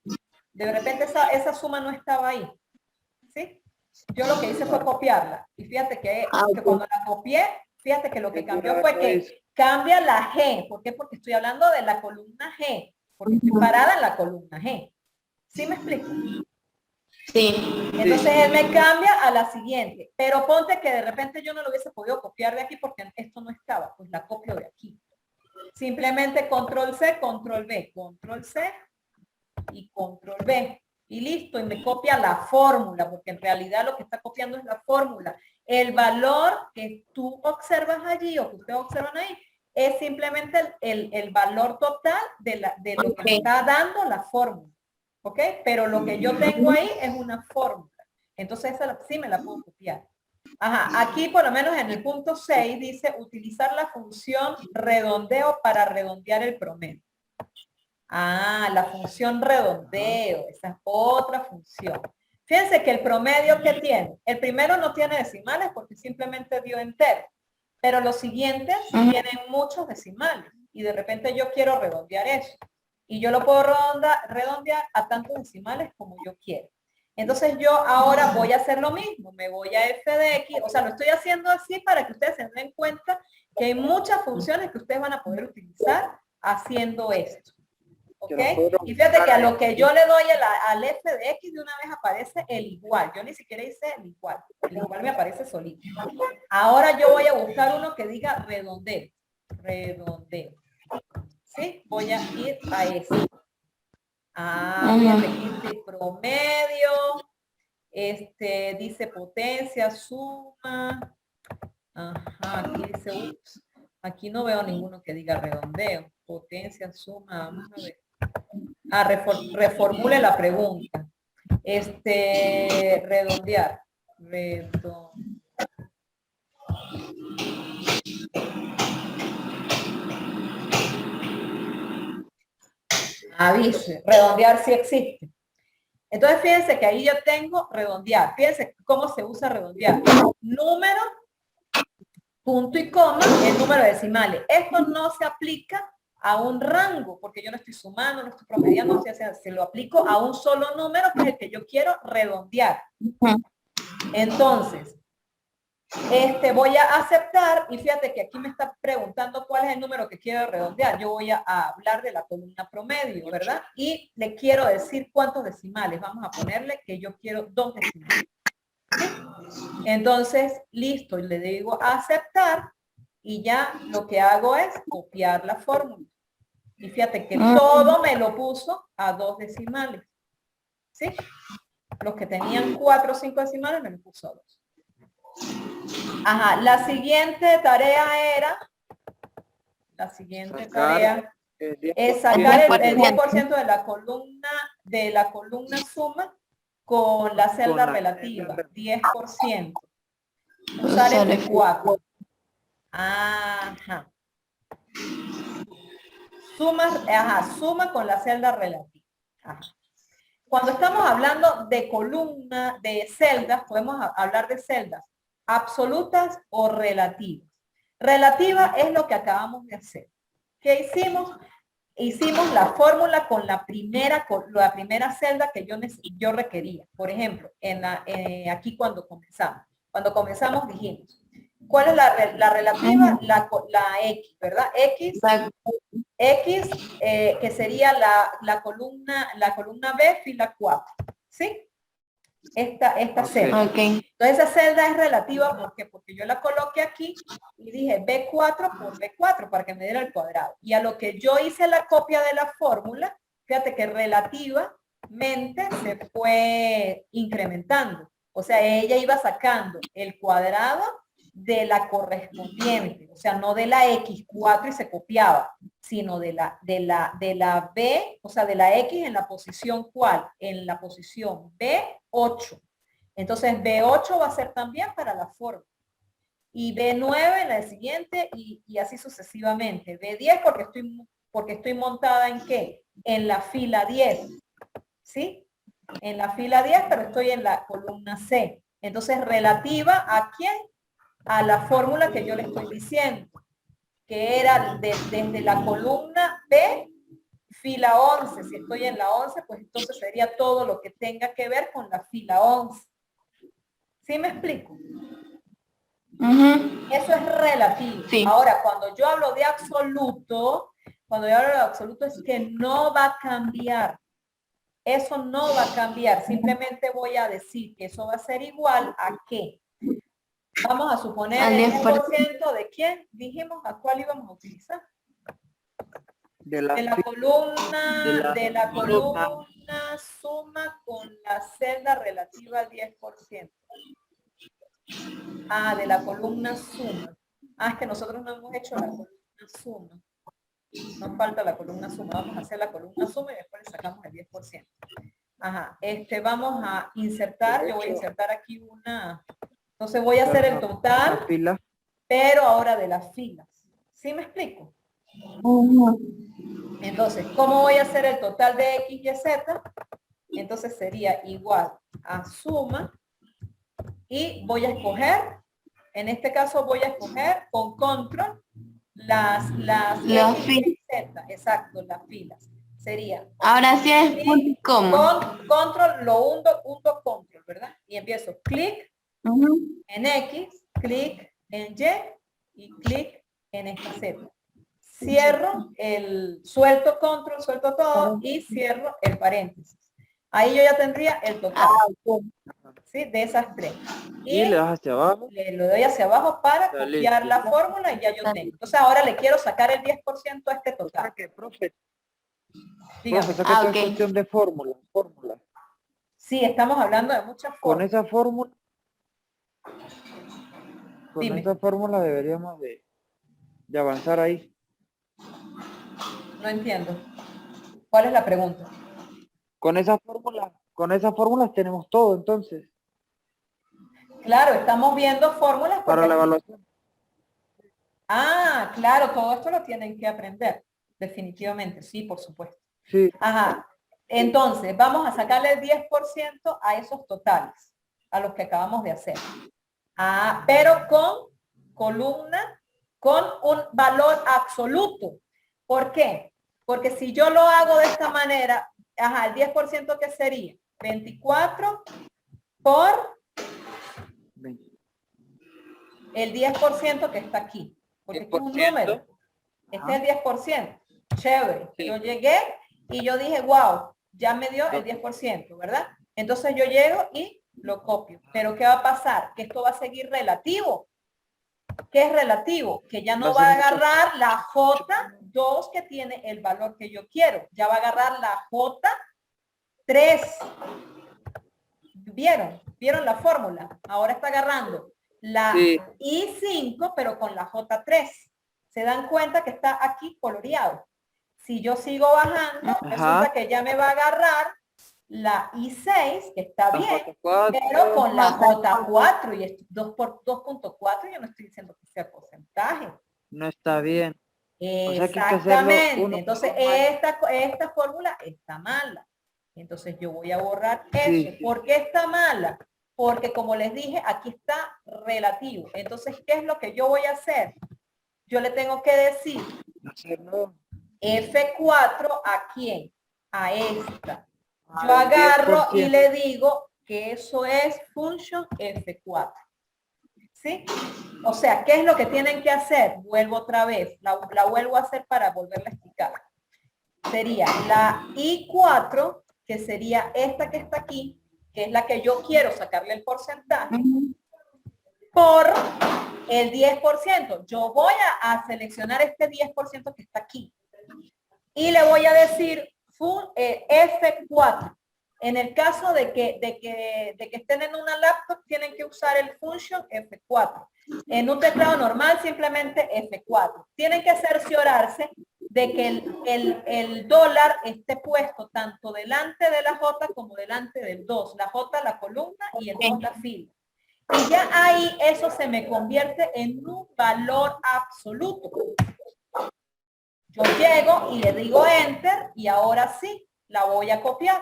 De repente esa suma no estaba ahí. ¿Sí? Yo lo que hice fue copiarla. Y fíjate que cuando la copié, fíjate que lo que cambió fue que cambia la G. ¿Por qué? Porque estoy hablando de la columna G. Porque estoy parada en la columna G. ¿Sí me explico? Sí. Entonces él me cambia a la siguiente. Pero ponte que de repente yo no lo hubiese podido copiar de aquí porque esto no estaba. Pues la copio de aquí. Simplemente control C, control V. Control C y control V. Y listo, y me copia la fórmula, porque en realidad lo que está copiando es la fórmula. El valor que tú observas allí o que ustedes observan ahí es simplemente el valor total de lo que me está dando la fórmula. ¿Ok? Pero lo que yo tengo ahí es una fórmula. Entonces esa sí me la puedo copiar. Ajá, aquí por lo menos en el punto 6 dice utilizar la función redondeo para redondear el promedio. Ah, la función redondeo, esa es otra función. Fíjense que el promedio que tiene, el primero no tiene decimales porque simplemente dio entero, pero los siguientes tienen muchos decimales y de repente yo quiero redondear eso. Y yo lo puedo redondear a tantos decimales como yo quiero. Entonces yo ahora voy a hacer lo mismo, me voy a f de x, o sea, lo estoy haciendo así para que ustedes se den cuenta que hay muchas funciones que ustedes van a poder utilizar haciendo esto. ¿Ok? Y fíjate que a lo que yo le doy al f de x de una vez aparece el igual. Yo ni siquiera hice el igual. El igual me aparece solito. Ahora yo voy a buscar uno que diga redondeo. Redondeo. ¿Sí? Voy a ir a ese. Ah, fíjate, dice promedio. Dice potencia, suma. Ajá, aquí dice, ups. Aquí no veo ninguno que diga redondeo. Potencia, suma, vamos a ver. Ah, reformule la pregunta. Redondear. avise, redondear sí existe. Entonces, fíjense que ahí yo tengo redondear. Fíjense cómo se usa redondear. Número, punto y coma, el número de decimales. Esto no se aplica a un rango, porque yo no estoy sumando, no estoy promediando, se lo aplico a un solo número, que es el que yo quiero redondear. Entonces, voy a aceptar, y fíjate que aquí me está preguntando cuál es el número que quiero redondear. Yo voy a hablar de la columna promedio, ¿verdad? Y le quiero decir cuántos decimales. Vamos a ponerle que yo quiero 2 decimales. ¿Sí? Entonces, listo, y le digo aceptar, y ya lo que hago es copiar la fórmula. Y fíjate que todo me lo puso a 2 decimales. ¿Sí? Los que tenían 4 o 5 decimales me lo puso a 2. Ajá, la siguiente tarea era, es sacar el 10% de la columna suma con la celda relativa, 10%. Usar el 4. Ajá. Suma con la celda relativa. Ajá. Cuando estamos hablando de columna, de celdas, podemos hablar de celdas absolutas o relativas. Relativa es lo que acabamos de hacer. ¿Qué hicimos? Hicimos la fórmula con la primera celda que yo requería. Por ejemplo, aquí cuando comenzamos. Cuando comenzamos dijimos, ¿cuál es la relativa? La X, ¿verdad? X, que sería la columna B, fila 4. ¿Sí? Esta celda. Okay. Entonces esa celda es relativa, ¿por qué? Porque yo la coloqué aquí y dije B4 por B4 para que me diera el cuadrado. Y a lo que yo hice la copia de la fórmula, fíjate que relativamente se fue incrementando. O sea, ella iba sacando el cuadrado de la correspondiente, o sea, no de la X4 y se copiaba, sino de la B, o sea, de la X en la posición ¿cuál? En la posición B8. Entonces, B8 va a ser también para la fórmula. Y B9 en la siguiente y así sucesivamente. B10 porque estoy montada ¿en qué? En la fila 10. ¿Sí? En la fila 10, pero estoy en la columna C. Entonces, relativa ¿a quién? A la fórmula que yo le estoy diciendo, que era desde la columna B, fila 11. Si estoy en la 11, pues entonces sería todo lo que tenga que ver con la fila 11. ¿Sí me explico? Eso es relativo. Sí. Ahora, cuando yo hablo de absoluto, es que no va a cambiar. Eso no va a cambiar. Simplemente voy a decir que eso va a ser igual a ¿qué? Vamos a suponer el 10% de quién dijimos a cuál íbamos a utilizar. De la columna suma con la celda relativa al 10%. De la columna suma. Es que nosotros no hemos hecho la columna suma. Nos falta la columna suma. Vamos a hacer la columna suma y después le sacamos el 10%. Ajá. Vamos a insertar. Yo voy a insertar aquí una. Entonces voy a hacer el total, pero ahora de las filas. ¿Sí me explico? Entonces, ¿cómo voy a hacer el total de X y Z? Entonces sería igual a suma y voy a escoger, en este caso voy a escoger con control las X y Z. Exacto, las filas. Sería. Ahora sí es punto y coma. Control, lo hundo control, ¿verdad? Y empiezo clic. En X, clic en Y y clic en esta Z. Cierro suelto control, suelto todo y cierro el paréntesis. Ahí yo ya tendría el total. ¿Sí? De esas 3. Y le das hacia abajo. Le doy hacia abajo para copiar la fórmula y ya yo tengo. Entonces ahora le quiero sacar el 10% a este total. Profe, saca tu cuestión de fórmula. Sí, estamos hablando de muchas fórmulas. Con esa fórmula deberíamos de avanzar ahí. No entiendo. ¿Cuál es la pregunta? Con esas fórmulas tenemos todo, entonces. Claro, estamos viendo fórmulas para la evaluación. Claro, todo esto lo tienen que aprender. Definitivamente, sí, por supuesto. Sí. Ajá. Entonces, vamos a sacarle el 10% a esos totales, a los que acabamos de hacer. Ah, pero con columna, con un valor absoluto. ¿Por qué? Porque si yo lo hago de esta manera, ajá, el 10% que sería 24 por el 10% que está aquí. Porque este es un número. Este es el 10%. Chévere. Sí. Yo llegué y yo dije, wow, ya me dio el 10%, ¿verdad? Entonces yo llego y lo copio. Pero ¿qué va a pasar? Que esto va a seguir relativo. ¿Qué es relativo? Que ya no va a agarrar la J2 que tiene el valor que yo quiero. Ya va a agarrar la J3. ¿Vieron? ¿Vieron la fórmula? Ahora está agarrando la I5, pero con la J3. ¿Se dan cuenta que está aquí coloreado? Si yo sigo bajando, resulta que ya me va a agarrar la I6, que está bien, pero con la J4, y esto 2 por 2.4, yo no estoy diciendo que sea porcentaje. No está bien. Exactamente. O sea, entonces, esta fórmula está mala. Entonces, yo voy a borrar eso. ¿Por qué está mala? Porque, como les dije, aquí está relativo. Entonces, ¿qué es lo que yo voy a hacer? Yo le tengo que decir F4 ¿a quién? A esta. Yo agarro y le digo que eso es function F4. ¿Sí? O sea, ¿qué es lo que tienen que hacer? Vuelvo otra vez. La vuelvo a hacer para volverla a explicar. Sería la I4, que sería esta que está aquí, que es la que yo quiero sacarle el porcentaje, por el 10%. Yo voy a seleccionar este 10% que está aquí. Y le voy a decir F4. En el caso de que estén en una laptop, tienen que usar el function F4. En un teclado normal, simplemente F4. Tienen que cerciorarse de que el dólar esté puesto tanto delante de la J como delante del 2. La J la columna y el 2 la fila. Y ya ahí eso se me convierte en un valor absoluto. Yo llego y le digo enter y ahora sí, la voy a copiar.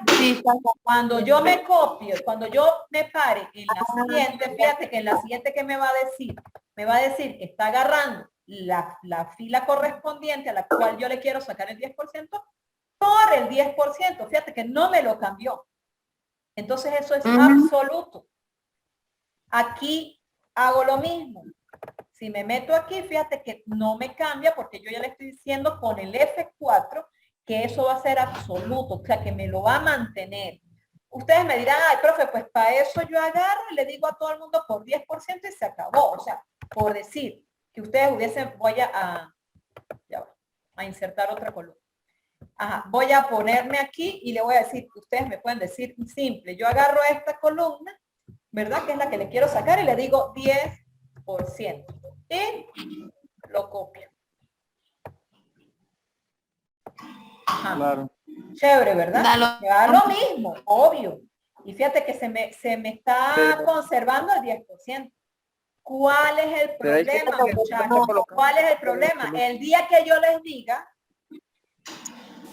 Cuando yo me copio, cuando yo me pare en la siguiente, fíjate que en la siguiente que me va a decir que está agarrando la fila correspondiente a la cual yo le quiero sacar el 10% por el 10%. Fíjate que no me lo cambió. Entonces eso es absoluto. Aquí hago lo mismo. Si me meto aquí, fíjate que no me cambia porque yo ya le estoy diciendo con el F4 que eso va a ser absoluto, o sea, que me lo va a mantener. Ustedes me dirán, ay, profe, pues para eso yo agarro y le digo a todo el mundo por 10% y se acabó. O sea, por decir que ustedes hubiesen, voy a insertar otra columna. Ajá, voy a ponerme aquí y le voy a decir, ustedes me pueden decir simple, yo agarro esta columna, ¿verdad? Que es la que le quiero sacar y le digo 10%. Y lo copio. Ajá. Claro. Chévere, ¿verdad? Da lo mismo, obvio. Y fíjate que se me está conservando el 10%. ¿Cuál es el problema, muchachos? ¿Cuál es el problema? El día que yo les diga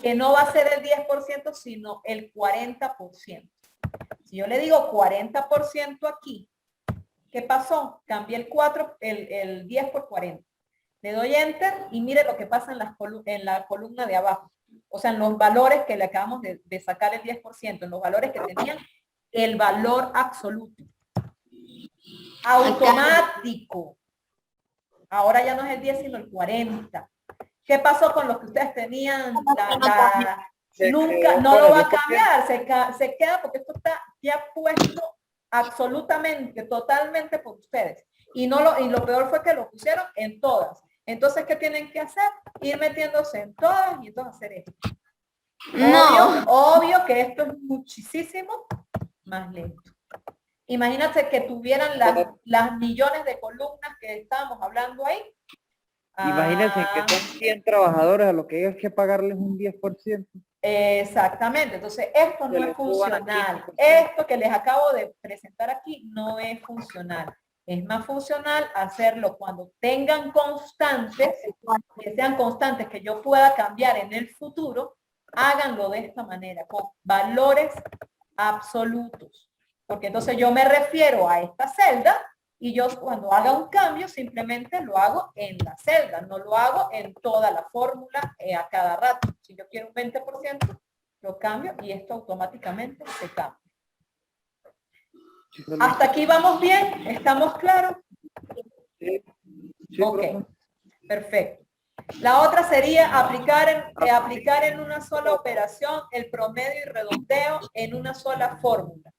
que no va a ser el 10%, sino el 40%. Si yo le digo 40% aquí, ¿qué pasó? Cambié el 10 por 40. Le doy enter y mire lo que pasa en la columna de abajo. O sea, en los valores que le acabamos de sacar el 10%, en los valores que tenían el valor absoluto. Automático. Ahora ya no es el 10, sino el 40. ¿Qué pasó con los que ustedes tenían? Nunca, no lo va a cambiar, se queda porque esto está ya puesto absolutamente, totalmente por ustedes. Y lo peor fue que lo pusieron en todas. Entonces, ¿qué tienen que hacer? Ir metiéndose en todas y entonces hacer esto. No. Obvio que esto es muchísimo más lento. Imagínate que tuvieran las millones de columnas que estábamos hablando ahí. Imagínense que son 100 trabajadores a los que hay que pagarles un 10%. Exactamente, entonces esto no es funcional. Esto que les acabo de presentar aquí no es funcional. Es más funcional hacerlo cuando tengan constantes, que sean constantes que yo pueda cambiar en el futuro, Háganlo de esta manera, con valores absolutos. Porque entonces yo me refiero a esta celda y yo cuando haga un cambio simplemente lo hago en la celda, no lo hago en toda la fórmula a cada rato. Si yo quiero un 20%, lo cambio y esto automáticamente se cambia. ¿Hasta aquí vamos bien? ¿Estamos claros? Sí. Sí, Ok, profe. perfecto. La otra sería aplicar en una sola operación el promedio y redondeo en una sola fórmula.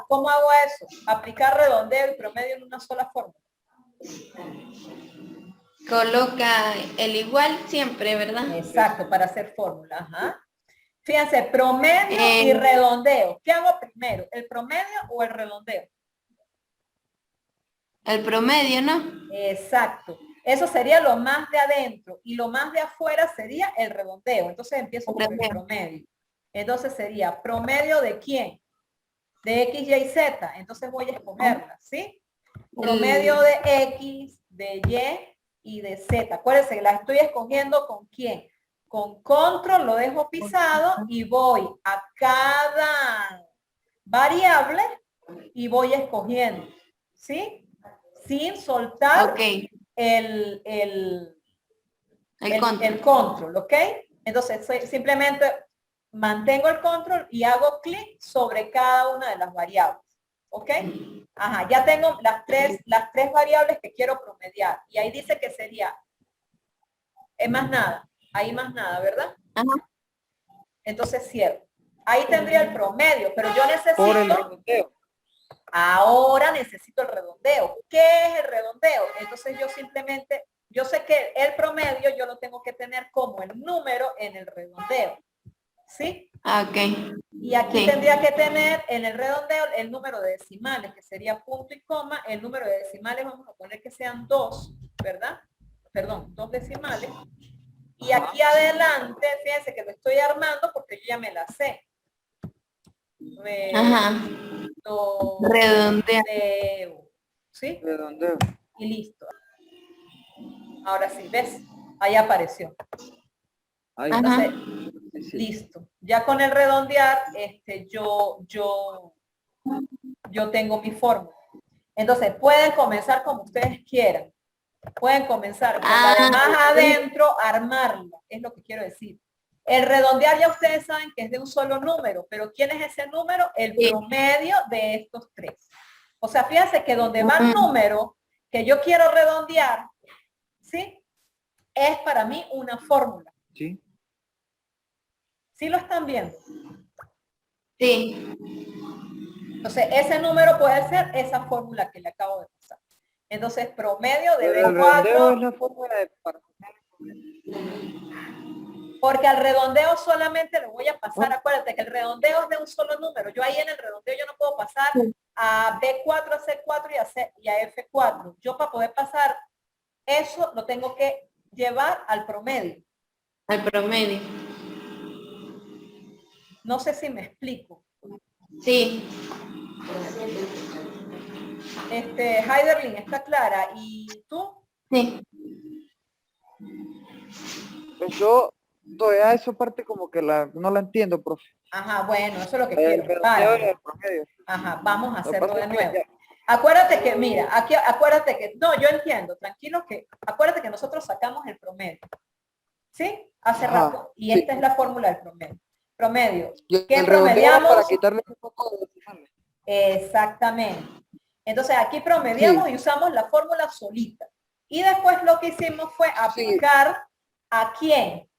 ¿Cómo hago eso? Aplicar redondeo y promedio en una sola fórmula. Coloca el igual siempre, ¿verdad? Exacto, para hacer fórmula. Ajá. Fíjense, promedio y redondeo. ¿Qué hago primero? ¿El promedio o el redondeo? El promedio, ¿no? Exacto. Eso sería lo más de adentro y lo más de afuera sería el redondeo. Entonces empiezo por el promedio. Entonces sería promedio de quién? De X, Y, Z. Entonces voy a escogerla, ¿sí? Promedio de X, de Y y de Z. Acuérdense, la estoy escogiendo con quién. Con control lo dejo pisado y voy a cada variable y voy escogiendo, ¿sí? Sin soltar el control, ¿ok? Entonces simplemente mantengo el control y hago clic sobre cada una de las variables, ¿ok? Ajá, ya tengo las tres variables que quiero promediar y ahí dice que sería más nada, ahí más nada, ¿verdad? Ajá. Entonces cierro. Ahí tendría el promedio, pero yo necesito... Por el redondeo. Ahora necesito el redondeo. ¿Qué es el redondeo? Entonces yo simplemente, yo sé que el promedio yo lo tengo que tener como el número en el redondeo. ¿Sí? Ok. Y aquí tendría que tener en el redondeo el número de decimales, que sería punto y coma. El número de decimales vamos a poner que sean 2, ¿verdad? Perdón, 2 decimales. Y aquí adelante, fíjense que lo estoy armando porque yo ya me la sé. Redondeo. ¿Sí? Redondeo. Y listo. Ahora sí, ¿ves? Ahí apareció. Ahí. Entonces, Sí. listo. Ya con el redondear, yo tengo mi fórmula. Entonces, pueden comenzar como ustedes quieran. Pueden comenzar con la de más adentro, armarla. Es lo que quiero decir. El redondear ya ustedes saben que es de un solo número, pero ¿quién es ese número? El promedio de estos tres. O sea, fíjense que donde va el número que yo quiero redondear, ¿sí? Es para mí una fórmula. Sí. ¿Sí lo están viendo? Sí. Entonces, ese número puede ser esa fórmula que le acabo de pasar. Entonces, promedio de Pero el redondeo B4. es la fórmula de Porque al redondeo solamente le voy a pasar, acuérdate que el redondeo es de un solo número. Yo ahí en el redondeo yo no puedo pasar a B4, a C4 y a F4. Yo para poder pasar eso lo tengo que llevar al promedio. Al promedio. No sé si me explico. Sí. Heiderlin, ¿está clara? ¿Y tú? Sí. Pues yo todavía esa parte como que no la entiendo, profe. Ajá, bueno, eso es lo que El quiero. redondeo y el promedio. Ajá, vamos a hacerlo de que nuevo. ya. Acuérdate que, mira, aquí acuérdate que, no, yo entiendo, tranquilo que, acuérdate que nosotros sacamos el promedio. ¿Sí? Hace rato. Y esta es la fórmula del promedio. Promedio. ¿Qué promediamos? Para quitarle un poco de decimales. Exactamente. Entonces aquí promediamos y usamos la fórmula solita. Y después lo que hicimos fue aplicar a quién?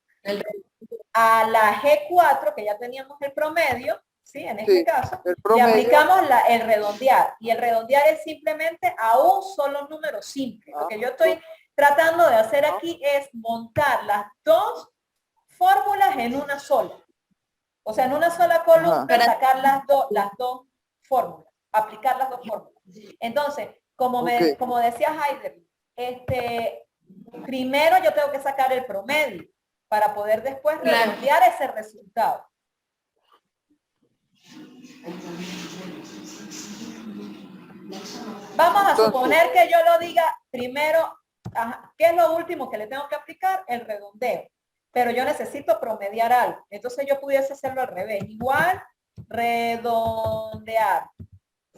A la G4, que ya teníamos el promedio, ¿sí? En este caso, y aplicamos el redondear. Y el redondear es simplemente a un solo número simple. Lo que yo estoy tratando de hacer aquí es montar las dos fórmulas en una sola. O sea, en una sola columna sacar las dos fórmulas, aplicar las dos fórmulas. Entonces, como decía Heider, primero yo tengo que sacar el promedio para poder después redondear ese resultado. Vamos a suponer que yo lo diga primero ¿qué es lo último que le tengo que aplicar? El redondeo. Pero yo necesito promediar algo. Entonces yo pudiese hacerlo al revés. Igual, redondear.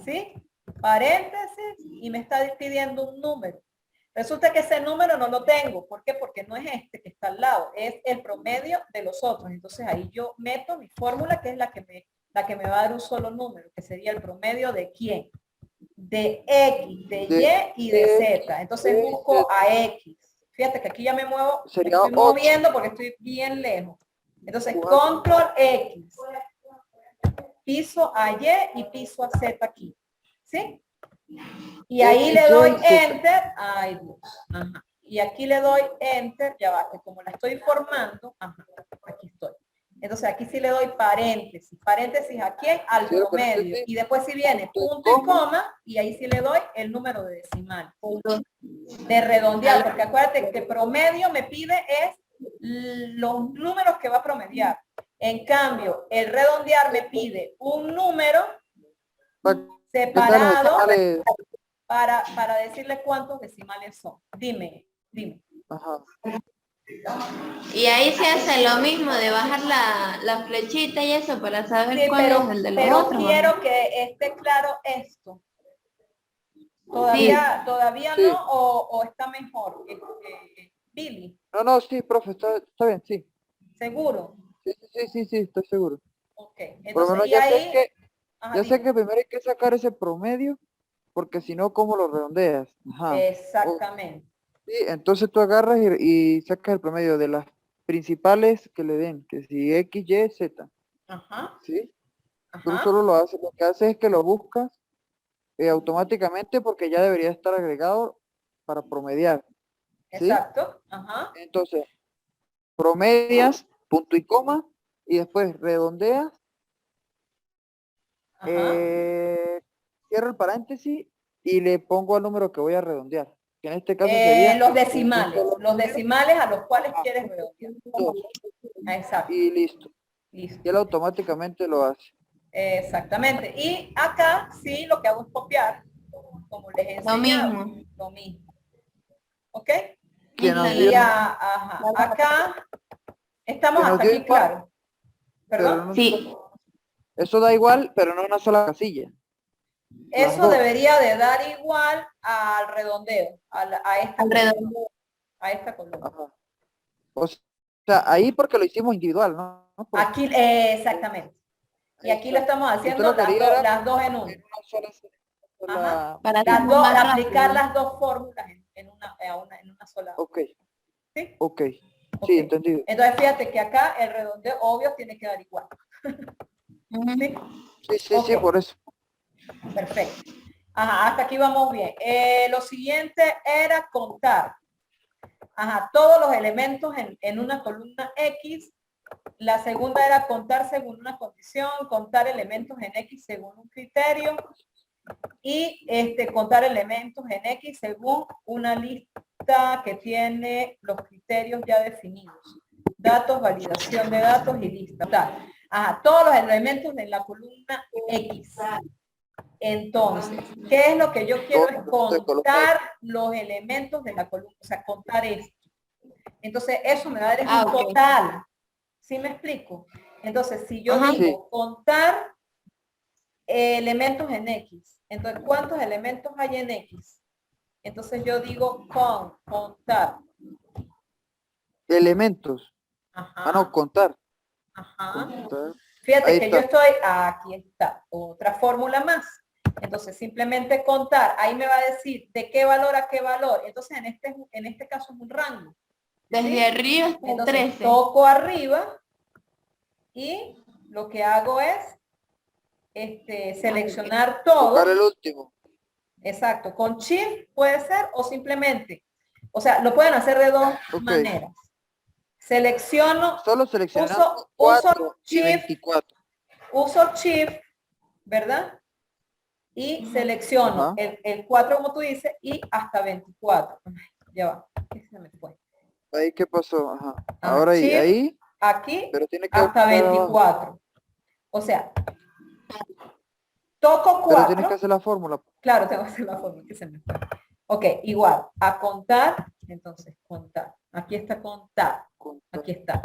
¿Sí? Paréntesis y me está pidiendo un número. Resulta que ese número no lo tengo. ¿Por qué? Porque no es este que está al lado. Es el promedio de los otros. Entonces ahí yo meto mi fórmula, que es la que me va a dar un solo número, que sería el promedio de quién. De X, de Y y de Z. Entonces busco a X. Fíjate que aquí ya me muevo, me estoy moviendo porque estoy bien lejos. Entonces, control X. Piso a Y y piso a Z aquí. ¿Sí? Y ahí le doy Enter. Ay, Dios. Ajá. Y aquí le doy Enter. Ya va, que como la estoy formando. Ajá, aquí estoy. Entonces aquí sí le doy paréntesis. Paréntesis aquí al promedio. Y después si viene punto y coma. Y ahí sí le doy el número de decimal. De redondear. Porque acuérdate que promedio me pide es los números que va a promediar. En cambio, el redondear me pide un número separado para decirle cuántos decimales son. Dime. Ajá. Y ahí se hace lo mismo de bajar la flechita y eso para saber Sí, cuál es el de los pero otros. quiero que esté claro esto. ¿Todavía Sí. no o está mejor? Billy. No, sí, profe, está bien, sí. ¿Seguro? Sí, estoy seguro. Ok. Por lo menos Entonces, ya sé que primero hay que sacar ese promedio, porque si no, ¿cómo lo redondeas? Ajá. Exactamente. Sí, entonces tú agarras y sacas el promedio de las principales que le den, que si X, Y, Z. Ajá. ¿Sí? Tú Ajá. solo lo que haces es que lo buscas automáticamente porque ya debería estar agregado para promediar. ¿Sí? Exacto. Ajá. Entonces, promedias, punto y coma, y después redondeas, Ajá. cierro el paréntesis y le pongo el número que voy a redondear. Que en este caso sería Los decimales. un solo Los decimales a los cuales Ah, quieres redondear. 2. Exacto. Y listo. Listo. Y él automáticamente lo hace. Exactamente. Y acá sí lo que hago es copiar, como les he enseñado. Lo mismo. ¿Ok? Que nos Y dio, ajá, acá estamos que nos hasta dio aquí igual, claro. pero ¿Perdón? no, Sí. eso da igual, pero no una sola casilla. Las Eso dos. debería de dar igual al redondeo, a esta columna. A esta columna. Ajá. O sea, ahí porque lo hicimos individual, ¿no? Pues, Aquí, exactamente. Y aquí lo estamos usted haciendo lo quería era las dos en una. en una sola, Ajá. Para Las dos, más aplicar rápido. las dos fórmulas en una sola. Ok. ¿Sí? Ok. Ok. Sí, entendido. Entonces fíjate que acá el redondeo obvio tiene que dar igual. ¿Sí? Sí, Ok. por eso. Perfecto. Ajá, hasta aquí vamos bien. Lo siguiente era contar. Ajá, todos los elementos en una columna X. La segunda era contar según una condición, contar elementos en X según un criterio y contar elementos en X según una lista que tiene los criterios ya definidos. Datos, validación de datos y lista. Ajá, todos los elementos de la columna X. Entonces, ¿qué es lo que yo quiero? Es contar los elementos de la columna, o sea, contar esto. Entonces, eso me va a dar un total. ¿Sí me explico? Entonces, si yo digo contar elementos en X, entonces, ¿cuántos elementos hay en X? Entonces, yo digo contar. Elementos. Ajá. No, contar. Ajá. Contar. Fíjate Ahí que está. yo estoy, aquí está, otra fórmula más. Entonces, simplemente contar, ahí me va a decir de qué valor a qué valor. Entonces, en este caso es un rango. Desde ¿sí? arriba hasta Entonces, 13. toco arriba y lo que hago es seleccionar todo. Tocar el último. Exacto. Con Shift puede ser o simplemente, o sea, lo pueden hacer de dos maneras. Selecciono, solo seleccionando 4 y 24. Uso Shift, ¿verdad? Y selecciono el 4 como tú dices y hasta 24. Ya va, se me fue. Ahí, ¿qué pasó? Ajá. Ahora ahí. Aquí pero tiene que hasta 24. O sea, toco 4. Pero tienes que hacer la fórmula. Claro, tengo que hacer la fórmula que se me fue. Ok, igual, a contar Entonces, contar. Aquí está contar. Contar. Aquí está.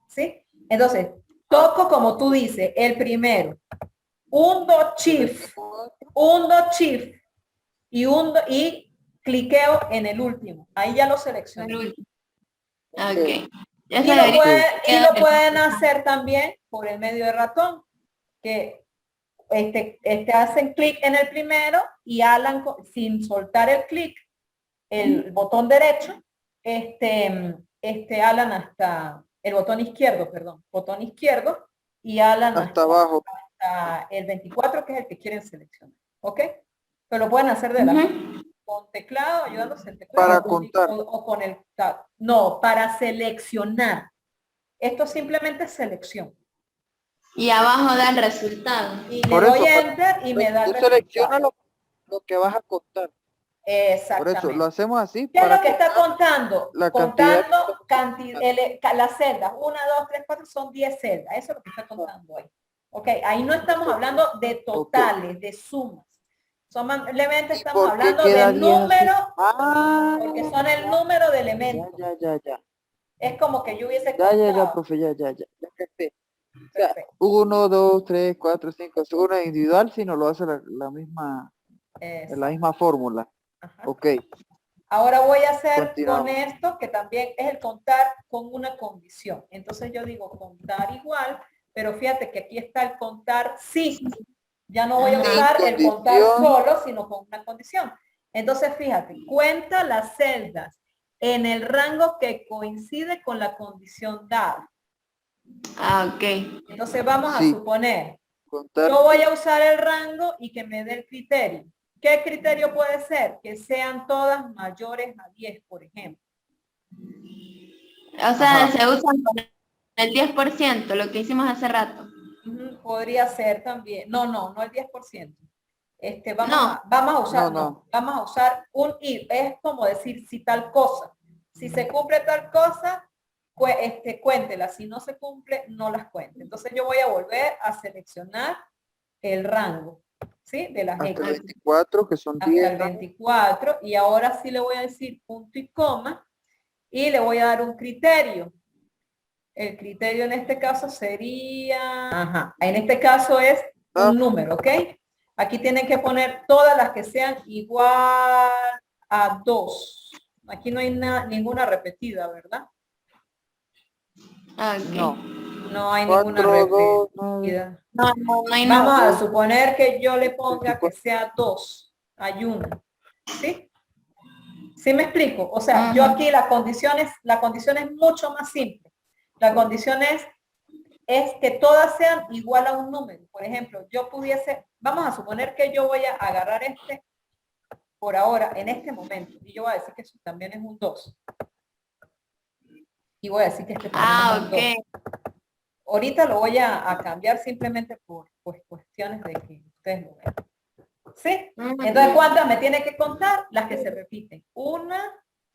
¿Sí? Entonces, toco como tú dices, el primero. Un do shift. Un do shift. Y cliqueo en el último. Ahí ya lo selecciono. El último. Ok. Ya Y se lo pueden hacer también por el medio de ratón, que hacen clic en el primero y alan sin soltar el clic, el botón derecho, alan hasta el botón izquierdo, botón izquierdo, y alan hasta abajo. hasta el 24, que es el que quieren seleccionar. ¿Ok? Pero lo pueden hacer de la con teclado, ayudándose el teclado. Para contar. O con el tab. No, para seleccionar. Esto simplemente es selección. Y abajo da el resultado. Y le doy enter y me da el resultado. Selecciona lo que vas a contar. Exactamente. Por eso lo hacemos así. ¿Qué es lo que está contando? La Contando las celdas. 1, 2, 3, 4 son 10 celdas. Eso es lo que está contando ahí. Ok, ahí no estamos hablando de totales, de sumas. Solamente estamos hablando del número, porque son el número de elementos. Ya. Es como que yo hubiese contado. Ya, profe, ya. O sea, 1, 2, 3, 4, 5, uno es individual, si no lo hace la misma fórmula. Ajá. Ok. Ahora voy a hacer Continuamos. con esto, que también es el contar con una condición. Entonces yo digo contar igual, pero fíjate que aquí está el contar sí. Ya no voy a usar el contar solo, sino con una condición. Entonces fíjate, cuenta las celdas en el rango que coincide con la condición dada. Ok. Entonces vamos a suponer, Contar. yo voy a usar el rango y que me dé el criterio. ¿Qué criterio puede ser? Que sean todas mayores a 10, por ejemplo. O sea, se usan con el 10%, lo que hicimos hace rato. Podría ser también. No el 10%. Vamos a usar un if. Es como decir si tal cosa. Si se cumple tal cosa, cuéntela. Si no se cumple, no las cuente. Entonces yo voy a volver a seleccionar el rango, ¿sí? De las hasta el 24, que son 10. Hasta el 24. Y ahora sí le voy a decir punto y coma. Y le voy a dar un criterio. El criterio en este caso sería, en este caso es un número, ¿ok? Aquí tienen que poner todas las que sean igual a 2. Aquí no hay ninguna repetida, ¿verdad? Okay. No hay ninguna repetida. No hay Vamos a suponer que yo le ponga que sea 2. Hay una. ¿Sí? ¿Sí me explico? O sea, yo aquí la condición es mucho más simple. La condición es que todas sean igual a un número. Por ejemplo, yo pudiese, vamos a suponer que yo voy a agarrar por ahora, en este momento, y yo voy a decir que eso también es un 2. Y voy a decir que este también es un 2. Ahorita lo voy a cambiar simplemente por cuestiones de que ustedes lo vean. ¿Sí? Entonces, ¿cuántas me tiene que contar? Las que se repiten. 1,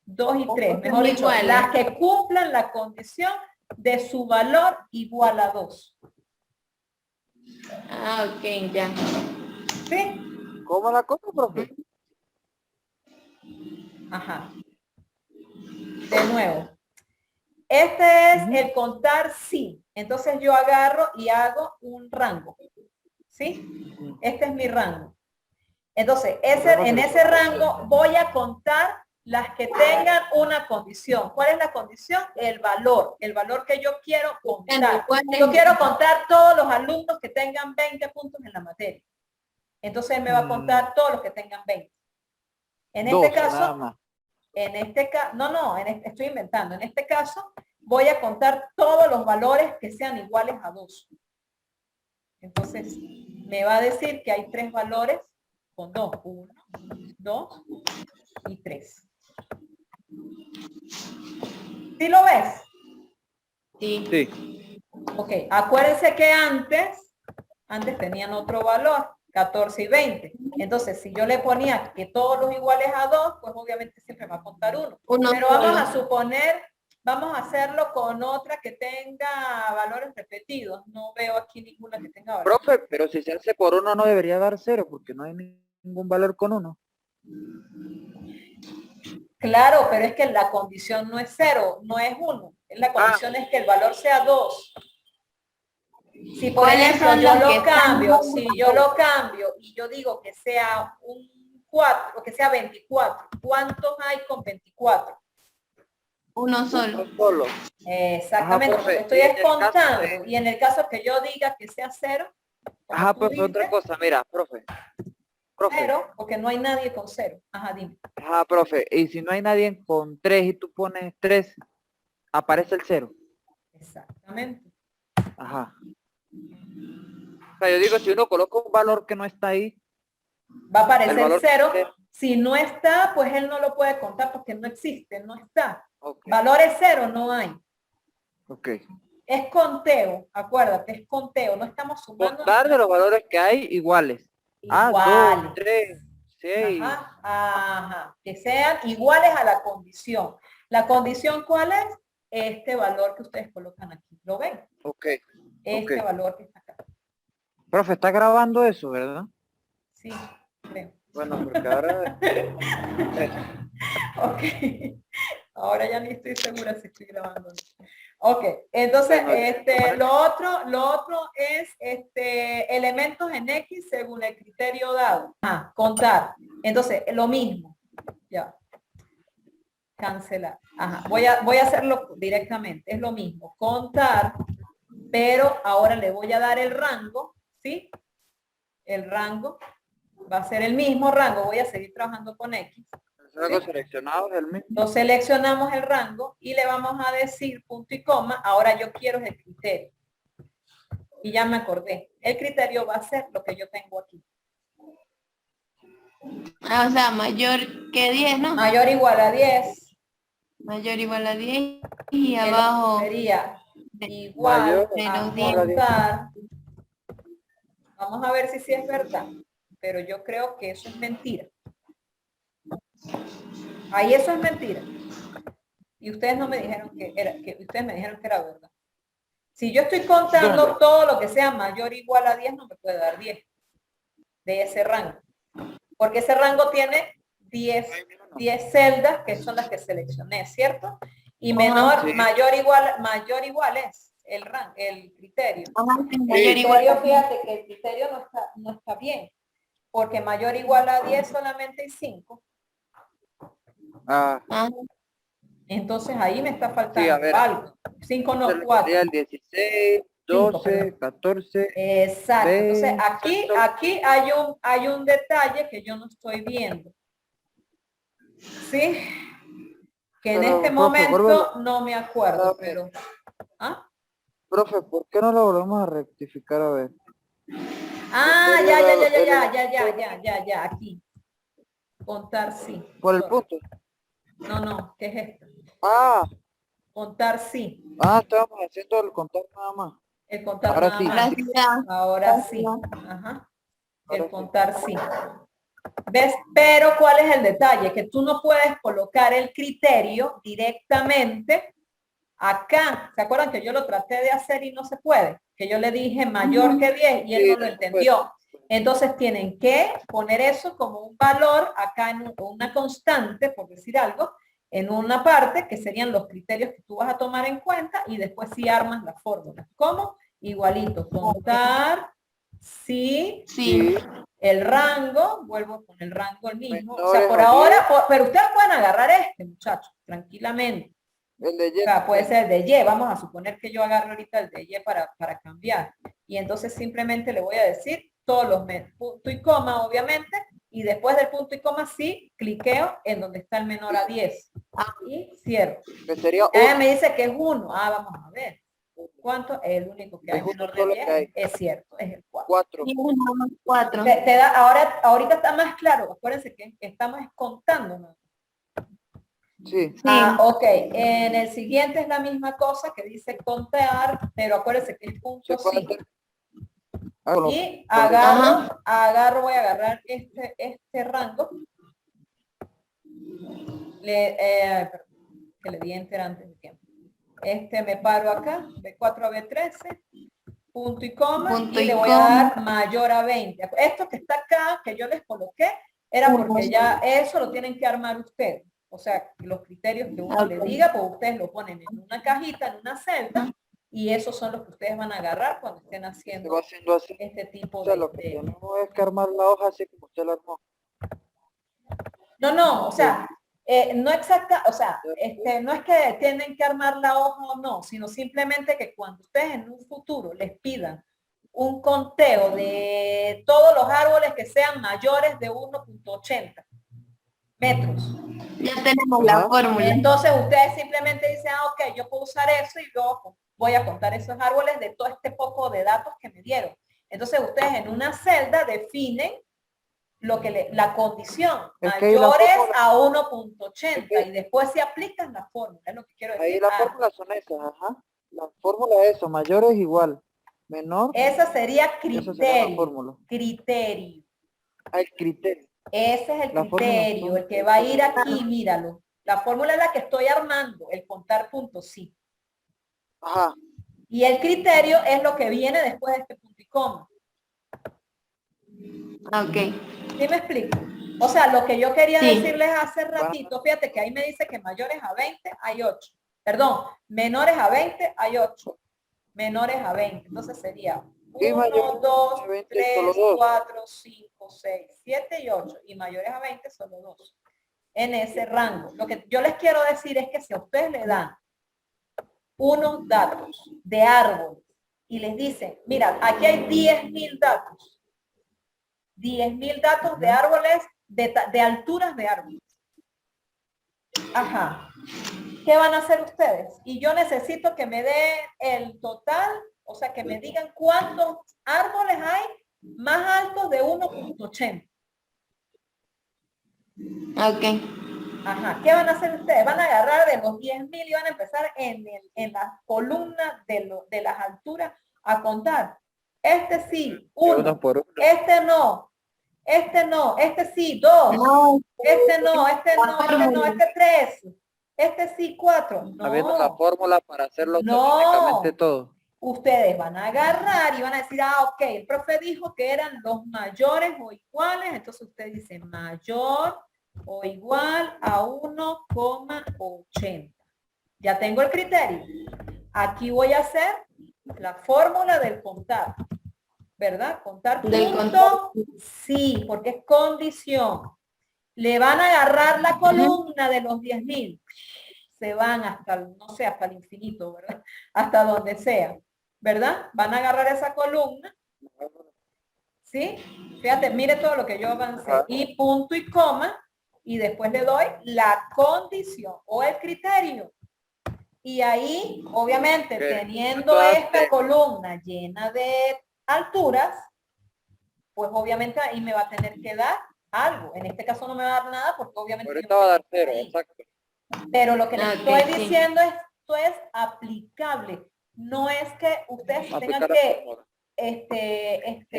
2 y 3. Mejor dicho, las que cumplan la condición de su valor igual a 2. Ok, ya. ¿Sí? ¿Cómo la cosa, profe? Ajá. De nuevo. Este es el contar sí. Entonces yo agarro y hago un rango. ¿Sí? Este es mi rango. Entonces, en ese rango voy a contar las que tengan una condición. ¿Cuál es la condición? El valor que yo quiero contar. Yo quiero contar todos los alumnos que tengan 20 puntos en la materia. Entonces él me va a contar todos los que tengan 20. En este caso, estoy inventando. En este caso, voy a contar todos los valores que sean iguales a 2. Entonces, me va a decir que hay 3 valores con 2. 1, 2 y 3. ¿Sí lo ves? Sí. Ok, acuérdense que antes tenían otro valor, 14 y 20. Entonces, si yo le ponía que todos los iguales a 2, pues obviamente siempre va a contar 1. Pero vamos a suponer, vamos a hacerlo con otra que tenga valores repetidos. No veo aquí ninguna que tenga valores. Profe, pero si se hace por 1 no debería dar 0, porque no hay ningún valor con 1. Claro, pero es que la condición no es 0, no es 1. La condición es que el valor sea 2. Si por ejemplo yo lo cambio, si yo lo cambio y yo digo que sea un 4 o que sea 24, ¿cuántos hay con 24? Uno solo. Uno solo. Exactamente, Ajá, profe, estoy y en el descontando. caso Y en el caso que yo diga que sea 0, Ajá, profe, otra cosa, mira, profe. 0, porque no hay nadie con 0. Ajá, dime. Ajá, profe, y si no hay nadie con 3 y tú pones 3, aparece el 0. Exactamente. Ajá. O sea, yo digo, si uno coloca un valor que no está ahí, va a aparecer valor 0. que esté. Si no está, pues él no lo puede contar porque no existe, no está. Okay. Valores 0 no hay. Ok. Es conteo, acuérdate, es conteo, no estamos sumando. Contar de los valores que hay iguales. Iguales. 2, 3, 6. Ajá, ajá, que sean iguales a la condición. ¿La condición cuál es? Este valor que ustedes colocan aquí. ¿Lo ven? Ok. Este ok. valor que está acá. Profe, está grabando eso, ¿verdad? Sí, creo. Bueno, porque ahora... Ok. Ahora ya ni estoy segura si estoy grabando. Ok, entonces Bueno, lo otro es elementos en X según el criterio dado. Contar. Entonces, lo mismo. Ya. Cancelar. Ajá. Voy a hacerlo directamente. Es lo mismo. Contar, pero ahora le voy a dar el rango, ¿sí? El rango va a ser el mismo rango. Voy a seguir trabajando con X. Algo seleccionado es el mismo. Lo seleccionamos el rango y le vamos a decir punto y coma. Ahora yo quiero el criterio. Y ya me acordé. El criterio va a ser lo que yo tengo aquí. O sea, mayor que 10, ¿no? Mayor o igual a 10. Mayor o igual a 10 y abajo sería igual a contar. Vamos a ver si sí es verdad. Pero yo creo que eso es mentira. Ahí eso es mentira. Y ustedes no me dijeron que era, ustedes me dijeron que era verdad. Si yo estoy contando todo lo que sea mayor o igual a 10, no me puede dar 10 de ese rango. Porque ese rango tiene 10 celdas, que son las que seleccioné, ¿cierto? Y menor, sí. mayor igual es el rango, el criterio. El criterio, fíjate que el criterio no está bien. Porque mayor o igual a 10 solamente hay 5. Entonces ahí me está faltando sí, algo. 5 no, 4. El 16, 12, 5, 14. Exacto. 20, entonces aquí hay un detalle que yo no estoy viendo. ¿Sí? Que en este momento no me acuerdo, pero... ¿Ah? Profe, ¿por qué no lo volvemos a rectificar a ver? Ah, ya, aquí. Contar sí. ¿Por el punto? No, ¿qué es esto? Ah. Contar sí. Estábamos haciendo el contar nada más. El contar ahora nada sí. más. Ahora sí. Ajá. El contar sí. ¿Ves? Pero ¿cuál es el detalle? Que tú no puedes colocar el criterio directamente acá. ¿Se acuerdan que yo lo traté de hacer y no se puede? Que yo le dije mayor que 10 y él no lo entendió. Entonces tienen que poner eso como un valor acá en una constante, por decir algo, en una parte que serían los criterios que tú vas a tomar en cuenta y después sí armas la fórmula. ¿Cómo? Igualito, contar, sí. El rango, vuelvo con el rango el mismo. O sea, por ahora, pero ustedes pueden agarrar muchachos, tranquilamente. El de Y. O sea, puede ser el de Y. Vamos a suponer que yo agarro ahorita el de Y para cambiar. Y entonces simplemente le voy a decir todos los punto y coma, obviamente. Y después del punto y coma, sí, cliqueo en donde está el menor a 10. Y cierro. Que sería me dice que es 1. Vamos a ver. ¿Cuánto? El único que hay menor de 10 es cierto, es el 4. 4. Te da, ahorita está más claro. Acuérdense que estamos contando, ¿no? Sí. Ok. En el siguiente es la misma cosa que dice contar, pero acuérdense que es punto sí. Y voy a agarrar este rango. Que le di enter antes de tiempo. Me paro acá, B4 a B13, punto y coma, y le voy a dar mayor a 20. Esto que está acá, que yo les coloqué, era porque ya eso lo tienen que armar ustedes. o sea, los criterios que uno le diga, pues ustedes lo ponen en una cajita, en una celda, y esos son los que ustedes van a agarrar cuando estén haciendo así. este tipo O sea, de... lo que tenemos es que armar la hoja así como usted la armó. No, o sea, no exacta, o sea, no es que tienen que armar la hoja o no, sino simplemente que cuando ustedes en un futuro les pidan un conteo de todos los árboles que sean mayores de 1.80 metros. Ya tenemos la fórmula. Entonces ustedes simplemente dicen, ok, yo puedo usar eso y yo voy a contar esos árboles de todo este poco de datos que me dieron. Entonces ustedes en una celda definen lo que la condición, mayores a 1.80 y después se aplican la fórmula, es lo que quiero decir. Ahí las fórmulas son esas, ajá. La fórmula es eso, mayor es igual, menor. Esa sería criterio. Esa sería la fórmula. Criterio. El criterio. Ese es el criterio, el que va a ir aquí, míralo. La fórmula es la que estoy armando, el contar puntos, sí. Ajá. Y el criterio es lo que viene después de este punto y coma. Ok. ¿Sí me explico? O sea, lo que yo quería decirles hace ratito, fíjate que ahí me dice que mayores a 20 hay 8. Perdón, menores a 20 hay 8. Menores a 20. Entonces sería 1, 2, 3, 4, 5, 6, 7 y 8. Y mayores a 20 solo 2. En ese rango. Lo que yo les quiero decir es que si a ustedes le dan unos datos de árboles y les dicen, mira, aquí hay 10.000 datos. 10.000 datos de árboles, de alturas de árboles. Ajá. ¿Qué van a hacer ustedes? Y yo necesito que me den el total, o sea, que me digan cuántos árboles hay más altos de 1.80. Ok. Ajá. ¿Qué van a hacer ustedes? Van a agarrar de los 10.000 y van a empezar en la columna de las alturas a contar. Este sí, 1. Este no. Este no. Este sí, 2. No. Este no, este no, este no, este 3. Este sí, 4. No. Habiendo la fórmula para hacerlo automáticamente todo. Ustedes van a agarrar y van a decir, ok, el profe dijo que eran los mayores o iguales. Entonces usted dice mayor o igual a 1,80. Ya tengo el criterio. Aquí voy a hacer la fórmula del contar. ¿Verdad? Contar punto, sí, porque es condición. Le van a agarrar la columna de los 10.000. Se van hasta, no sé, hasta el infinito, ¿verdad? Hasta donde sea, ¿verdad? Van a agarrar esa columna. ¿Sí? Fíjate, mire todo lo que yo avancé. Y punto y coma. Y después le doy la condición o el criterio. Y ahí, obviamente, teniendo esta columna llena de alturas, pues obviamente ahí me va a tener que dar algo. En este caso no me va a dar nada porque obviamente... Ahorita va a dar 0, exacto. Pero lo que les estoy diciendo es, esto es aplicable. No es que ustedes tengan que,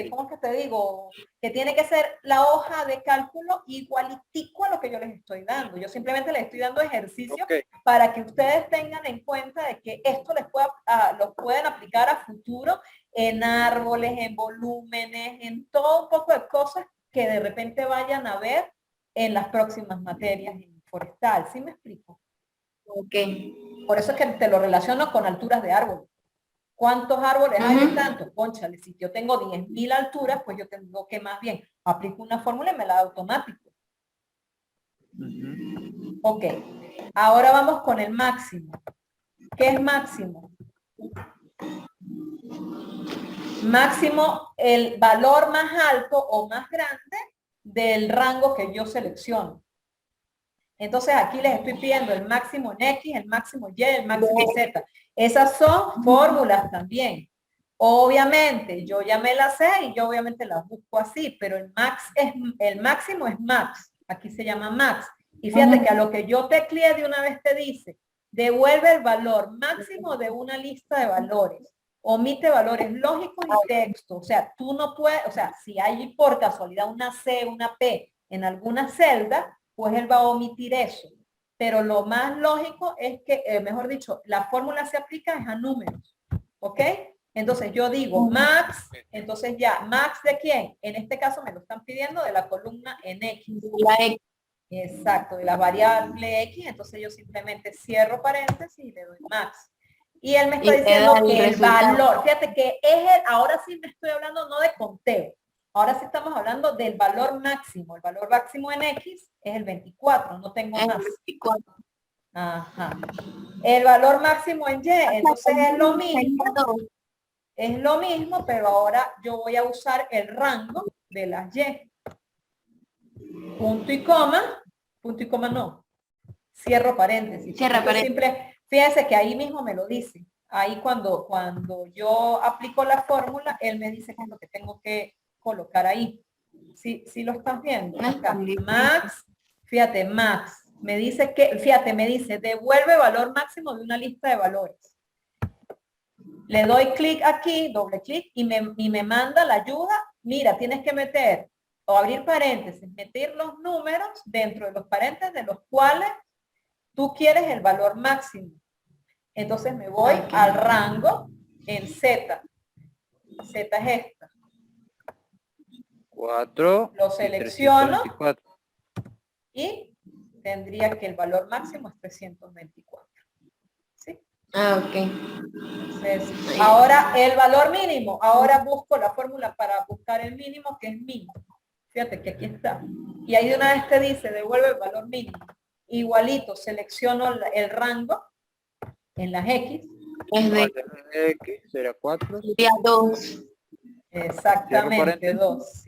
¿cómo es que te digo? Que tiene que ser la hoja de cálculo igualitico a lo que yo les estoy dando. Yo simplemente les estoy dando ejercicio para que ustedes tengan en cuenta de que esto les los pueden aplicar a futuro en árboles, en volúmenes, en todo un poco de cosas que de repente vayan a ver en las próximas materias en forestal. ¿Sí me explico? Ok. Por eso es que te lo relaciono con alturas de árboles. ¿Cuántos árboles hay de tanto? Cónchale, si yo tengo 10.000 alturas, pues yo tengo que más bien aplico una fórmula y me la da automático. Ok. Ahora vamos con el máximo. ¿Qué es máximo? Máximo, el valor más alto o más grande del rango que yo selecciono. Entonces aquí les estoy pidiendo el máximo en X, el máximo Y, el máximo en Z. Esas son fórmulas también. Obviamente, yo ya me las sé y yo obviamente las busco así, pero el máximo es max. Aquí se llama max. Y fíjate que a lo que yo tecleé de una vez te dice, devuelve el valor máximo de una lista de valores. Omite valores lógicos y texto. O sea, tú no puedes, o sea, si hay por casualidad una C, una P en alguna celda, pues él va a omitir eso. Pero lo más lógico es que, mejor dicho, la fórmula se aplica es a números. ¿Ok? Entonces yo digo max, entonces ya, max ¿de quién? En este caso me lo están pidiendo de la columna en X. Exacto, de la variable X, entonces yo simplemente cierro paréntesis y le doy max. Y él me está diciendo que el valor, fíjate que ahora sí me estoy hablando no de conteo, ahora sí estamos hablando del valor máximo. El valor máximo en X es el 24, no tengo más. 24. Ajá. El valor máximo en Y, entonces es lo mismo. Es lo mismo, pero ahora yo voy a usar el rango de las Y. Punto y coma no. Cierro paréntesis. Cierra paréntesis. Fíjense que ahí mismo me lo dice. Ahí cuando yo aplico la fórmula, él me dice qué es lo que tengo que colocar ahí. ¿Sí lo estás viendo? Acá. Max, fíjate, max. Me dice devuelve valor máximo de una lista de valores. Le doy clic aquí, doble clic, y me manda la ayuda. Mira, tienes que meter o abrir paréntesis, meter los números dentro de los paréntesis de los cuales tú quieres el valor máximo. Entonces me voy al rango en Z. Z es esta. 4. Lo selecciono y tendría que el valor máximo es 324. ¿Sí? Ok. Entonces, ahora el valor mínimo. Ahora busco la fórmula para buscar el mínimo, que es mínimo. Fíjate que aquí está. Y ahí de una vez te dice, devuelve el valor mínimo. Igualito, selecciono el rango en las X. Es de X, será 4. Sería 2. Exactamente, 2.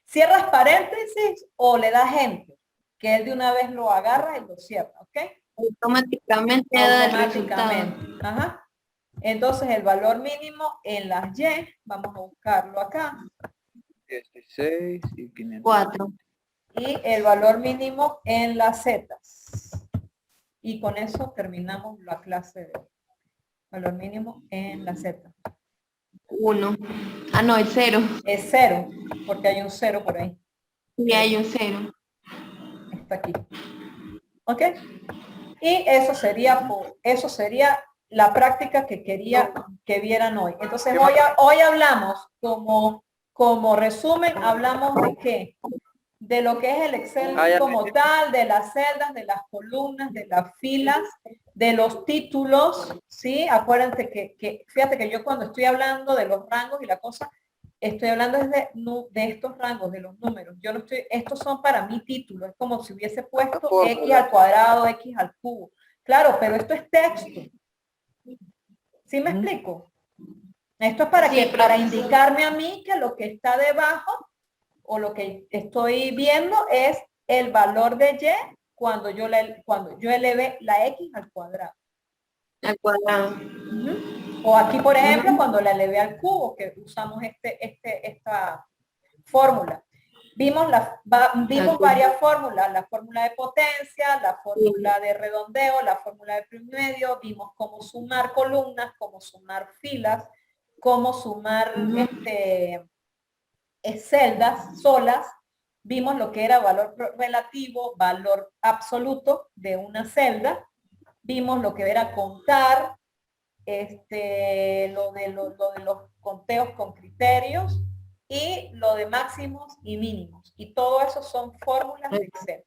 Cierras paréntesis o le das enter, que él de una vez lo agarra y lo cierra, ¿ok? Automáticamente da el resultado. Ajá. Entonces el valor mínimo en las Y, vamos a buscarlo acá. 16 y 500. 4. Y el valor mínimo en las Z. Y con eso terminamos la clase de hoy. Valor mínimo en la Z. 1. Ah, no, es 0. Es 0, porque hay un 0 por ahí. Sí, hay un 0. Está aquí. ¿Ok? Y eso sería la práctica que quería que vieran hoy. Entonces hoy hablamos como resumen, hablamos de qué? De lo que es el Excel como tal, de las celdas, de las columnas, de las filas, de los títulos, ¿sí? Acuérdense que fíjate que yo cuando estoy hablando de los rangos y la cosa, estoy hablando de estos rangos, de los números. Yo no estoy, estos son para mí títulos, es como si hubiese puesto X al cuadrado, X al cubo. Claro, pero esto es texto. ¿Sí me explico? Esto es para indicarme a mí que lo que está debajo o lo que estoy viendo es el valor de Y cuando yo eleve la X al cuadrado. Al cuadrado. O aquí, por ejemplo, cuando la elevé al cubo, que usamos esta fórmula. Vimos varias fórmulas, la fórmula de potencia, la fórmula de redondeo, la fórmula de promedio, vimos cómo sumar columnas, cómo sumar filas, cómo sumar celdas solas, vimos lo que era valor relativo, valor absoluto de una celda, vimos lo que era contar, lo de los conteos con criterios y lo de máximos y mínimos. Y todo eso son fórmulas de Excel.